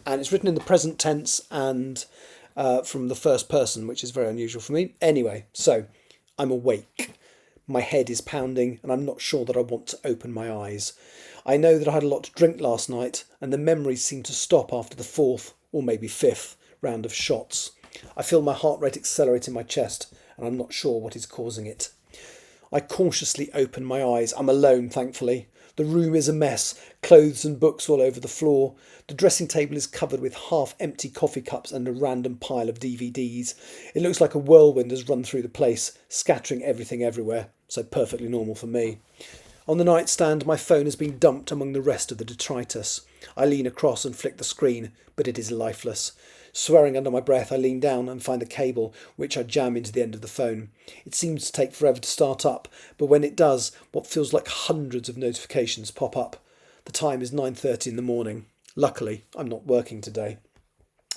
And it's written in the present tense and from the first person, which is very unusual for me. Anyway, so I'm awake. My head is pounding and I'm not sure that I want to open my eyes. I know that I had a lot to drink last night and the memories seem to stop after the fourth or maybe fifth round of shots. I feel my heart rate accelerate in my chest and I'm not sure what is causing it. I cautiously open my eyes. I'm alone, thankfully. The room is a mess, clothes and books all over the floor. The dressing table is covered with half-empty coffee cups and a random pile of DVDs. It looks like a whirlwind has run through the place, scattering everything everywhere, so perfectly normal for me. On the nightstand, my phone has been dumped among the rest of the detritus. I lean across and flick the screen, but it is lifeless. Swearing under my breath, I lean down and find the cable, which I jam into the end of the phone. It seems to take forever to start up, but when it does, what feels like hundreds of notifications pop up. The time is 9:30 in the morning. Luckily, I'm not working today.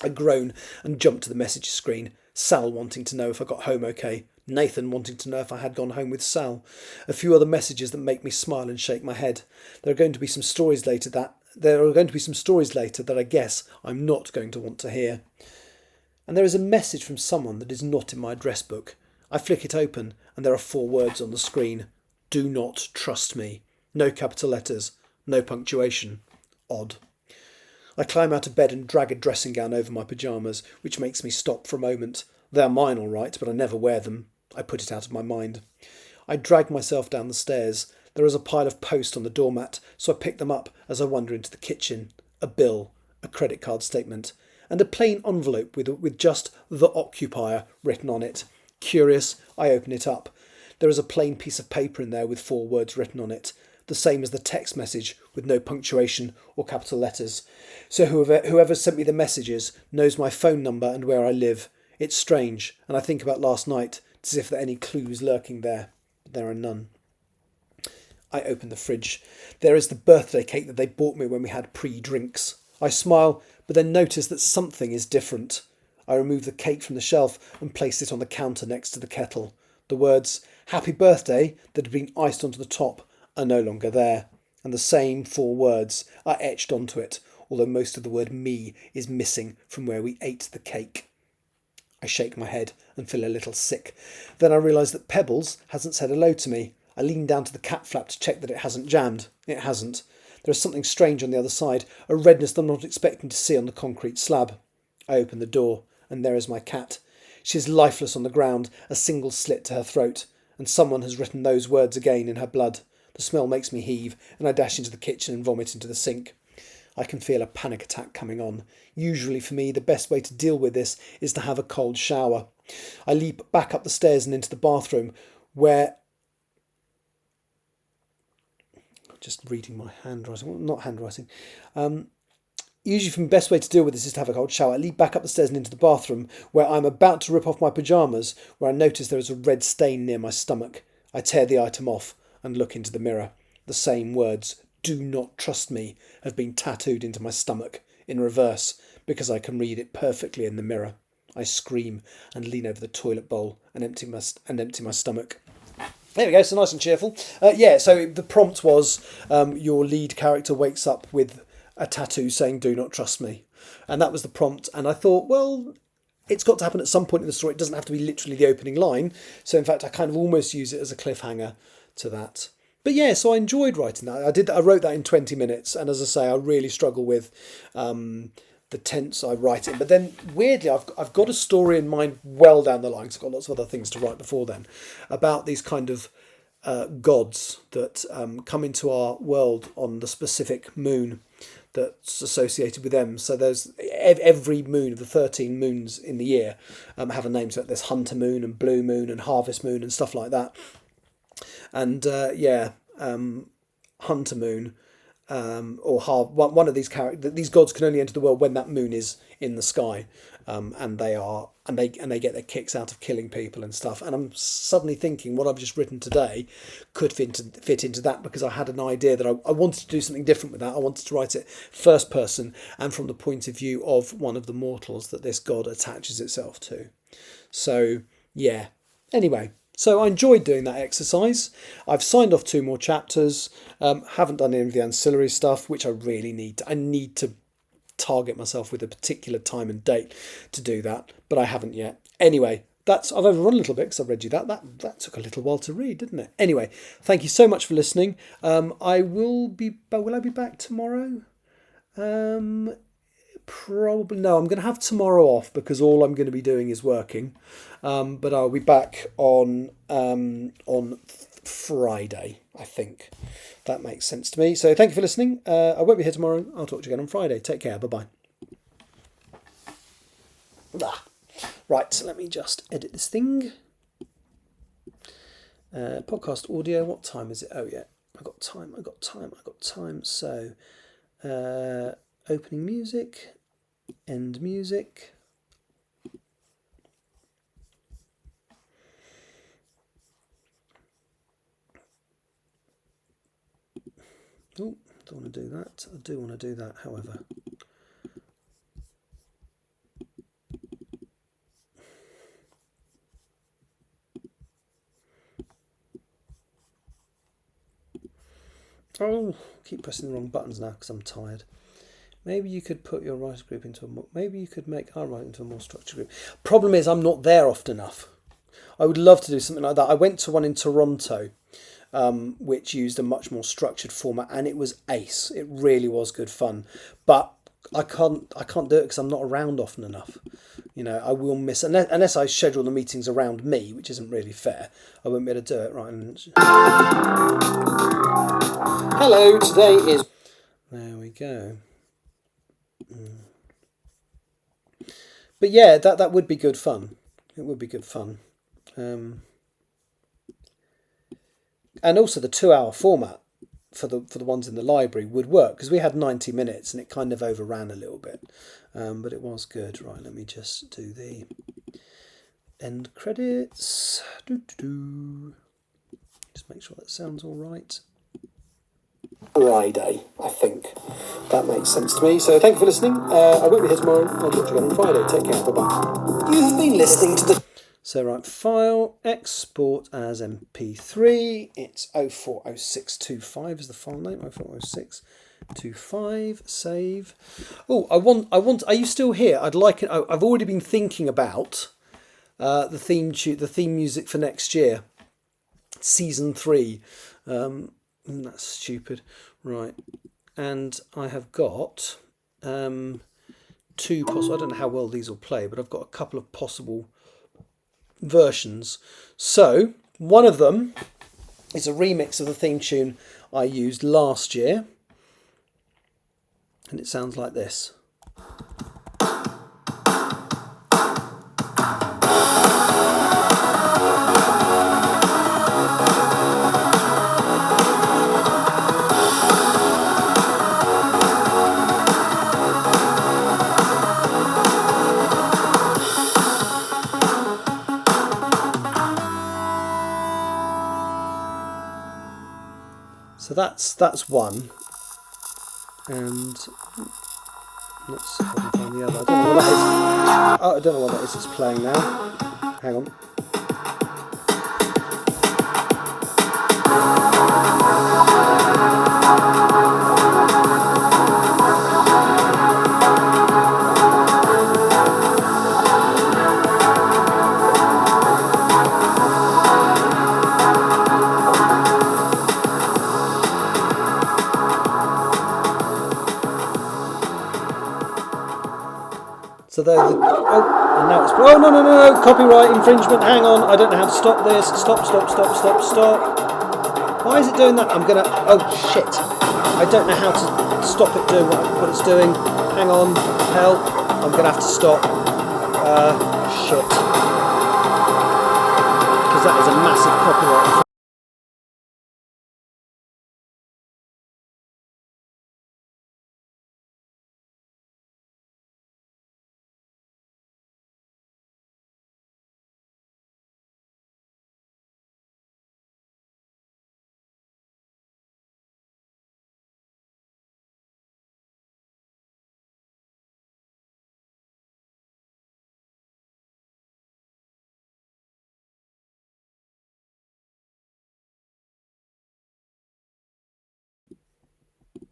I groan and jump to the message screen. Sal wanting to know if I got home okay. Nathan wanting to know if I had gone home with Sal. A few other messages that make me smile and shake my head. There are going to be some stories later that I guess I'm not going to want to hear. And there is a message from someone that is not in my address book. I flick it open and there are 4 words on the screen. Do not trust me. No capital letters. No punctuation. Odd. I climb out of bed and drag a dressing gown over my pyjamas, which makes me stop for a moment. They are mine all right, but I never wear them. I put it out of my mind. I drag myself down the stairs. There is a pile of post on the doormat, so I pick them up as I wander into the kitchen. A bill, a credit card statement, and a plain envelope with just "The Occupier" written on it. Curious, I open it up. There is a plain piece of paper in there with 4 words written on it, the same as the text message with no punctuation or capital letters. So whoever sent me the messages knows my phone number and where I live. It's strange, and I think about last night to see if there are any clues lurking there, but there are none. I open the fridge. There is the birthday cake that they bought me when we had pre-drinks. I smile, but then notice that something is different. I remove the cake from the shelf and place it on the counter next to the kettle. The words "Happy Birthday" that had been iced onto the top are no longer there, and the same 4 words are etched onto it, although most of the word "me" is missing from where we ate the cake. I shake my head and feel a little sick. Then I realise that Pebbles hasn't said hello to me. I lean down to the cat flap to check that it hasn't jammed. It hasn't. There is something strange on the other side, a redness that I'm not expecting to see on the concrete slab. I open the door, and there is my cat. She is lifeless on the ground, a single slit to her throat, and someone has written those words again in her blood. The smell makes me heave, and I dash into the kitchen and vomit into the sink. I can feel a panic attack coming on. Usually for me, the best way to deal with this is to have a cold shower. I leap back up the stairs and into the bathroom, where... Just reading my handwriting. Well, not handwriting. Usually for me, the best way to deal with this is to have a cold shower. I leap back up the stairs and into the bathroom, where I'm about to rip off my pyjamas, where I notice there is a red stain near my stomach. I tear the item off and look into the mirror. The same words, "Do not trust me," have been tattooed into my stomach, in reverse, because I can read it perfectly in the mirror. I scream and lean over the toilet bowl and empty my stomach. There we go, so nice and cheerful. So the prompt was your lead character wakes up with a tattoo saying "Do not trust me." And that was the prompt. And I thought, well, it's got to happen at some point in the story. It doesn't have to be literally the opening line. So in fact, I kind of almost use it as a cliffhanger to that. But yeah, so I enjoyed writing that. I wrote that in 20 minutes. And as I say, I really struggle with the tense I write in. But then weirdly, I've got a story in mind well down the line, because I've got lots of other things to write before then, about these kind of gods that come into our world on the specific moon that's associated with them. So there's every moon of the 13 moons in the year have a name. So there's Hunter Moon and Blue Moon and Harvest Moon and stuff like that. And Hunter Moon one of these these gods can only enter the world when that moon is in the sky, and they get their kicks out of killing people and stuff. And I'm suddenly thinking what I've just written today could fit into that, because I had an idea that I wanted to do something different with that. I wanted to write it first person and from the point of view of one of the mortals that this god attaches itself to. So yeah. Anyway. So I enjoyed doing that exercise. I've signed off 2 more chapters. Haven't done any of the ancillary stuff, which I really need. I need to target myself with a particular time and date to do that, but I haven't yet. Anyway, I've overrun a little bit because I've read you that. That took a little while to read, didn't it? Anyway, thank you so much for listening. Will I be back tomorrow? Probably no. I'm going to have tomorrow off because all I'm going to be doing is working. But I'll be back on Friday, I think. That makes sense to me. So thank you for listening. I won't be here tomorrow. I'll talk to you again on Friday. Take care. Bye-bye. Right, let me just edit this thing. Podcast audio. What time is it? Oh, yeah. I got time. So, opening music, end music. Oh, don't want to do that. I do want to do that, however. Oh, keep pressing the wrong buttons now because I'm tired. Maybe you could put your writer group into maybe you could make our writing into a more structured group. Problem is, I'm not there often enough. I would love to do something like that. I went to one in Toronto, which used a much more structured format, and it was ace. It really was good fun. But I can't do it because I'm not around often enough. You know, I will miss unless I schedule the meetings around me, which isn't really fair. I won't be able to do it. Right. Hello. Today is. There we go. But yeah, that would be good fun. It would be good fun. And also the 2-hour format for the ones in the library would work because we had 90 minutes and it kind of overran a little bit. But it was good. Right, let me just do the end credits. Just make sure that sounds all right. Friday, I think. That makes sense to me. So thank you for listening. I won't be here tomorrow. I'll talk to you again on Friday. Take care. Bye-bye. You have been listening to the... So right, file, export as MP3. It's 040625 is the file name. 040625. Save. Oh, are you still here? I'd like it. I've already been thinking about the theme music for next year. Season 3. That's stupid. Right. And I have got 2 possible... I don't know how well these will play, but I've got a couple of possible versions. So, one of them is a remix of the theme tune I used last year. And it sounds like this. So that's one, and let's see if I can find the other. I don't know what that is. Oh, I don't know what that is. It's playing now. Hang on. So there, and now it's, oh no, copyright infringement, hang on, I don't know how to stop this, stop. Why is it doing that? Oh shit, I don't know how to stop it doing what it's doing, hang on, help, I'm going to have to stop. Shit. Because that is a massive copyright.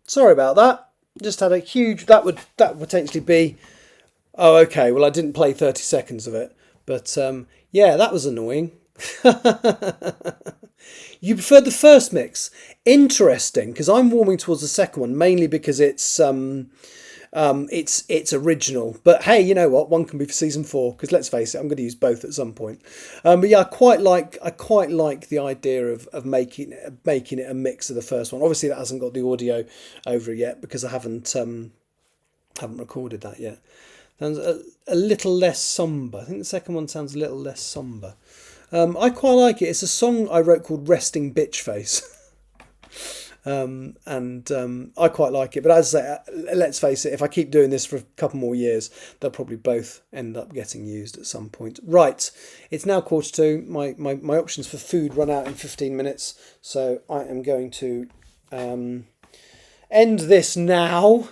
Sorry about that. Just had a huge. That would potentially be. Oh, okay. Well, I didn't play 30 seconds of it, but yeah, that was annoying. You preferred the first mix. Interesting, because I'm warming towards the second one mainly because it's original. But hey, you know what? One can be for season 4. Because let's face it, I'm going to use both at some point. But yeah, I quite like the idea of making it a mix of the first one. Obviously, that hasn't got the audio over it yet because I haven't recorded that yet. Sounds a little less somber. I think the second one sounds a little less somber. I quite like it. It's a song I wrote called "Resting Bitch Face." And I quite like it. But as I say, let's face it, if I keep doing this for a couple more years, they'll probably both end up getting used at some point. Right, it's now 1:45. My options for food run out in 15 minutes, so I am going to end this now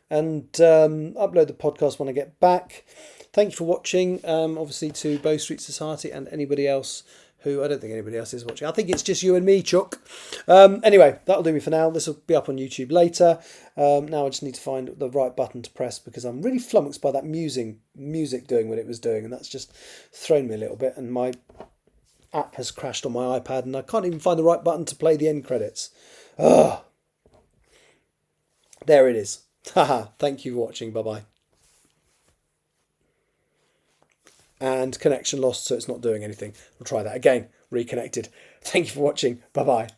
and upload the podcast when I get back. Thank you for watching, obviously to Bow Street Society and anybody else who, I don't think anybody else is watching. I think it's just you and me, Chuck. Anyway, that'll do me for now. This will be up on YouTube later. Now I just need to find the right button to press because I'm really flummoxed by that music doing what it was doing, and that's just thrown me a little bit, and my app has crashed on my iPad and I can't even find the right button to play the end credits. Ugh. There it is. Haha, thank you for watching. Bye-bye. And connection lost, so it's not doing anything. We'll try that again. Reconnected. Thank you for watching. Bye-bye.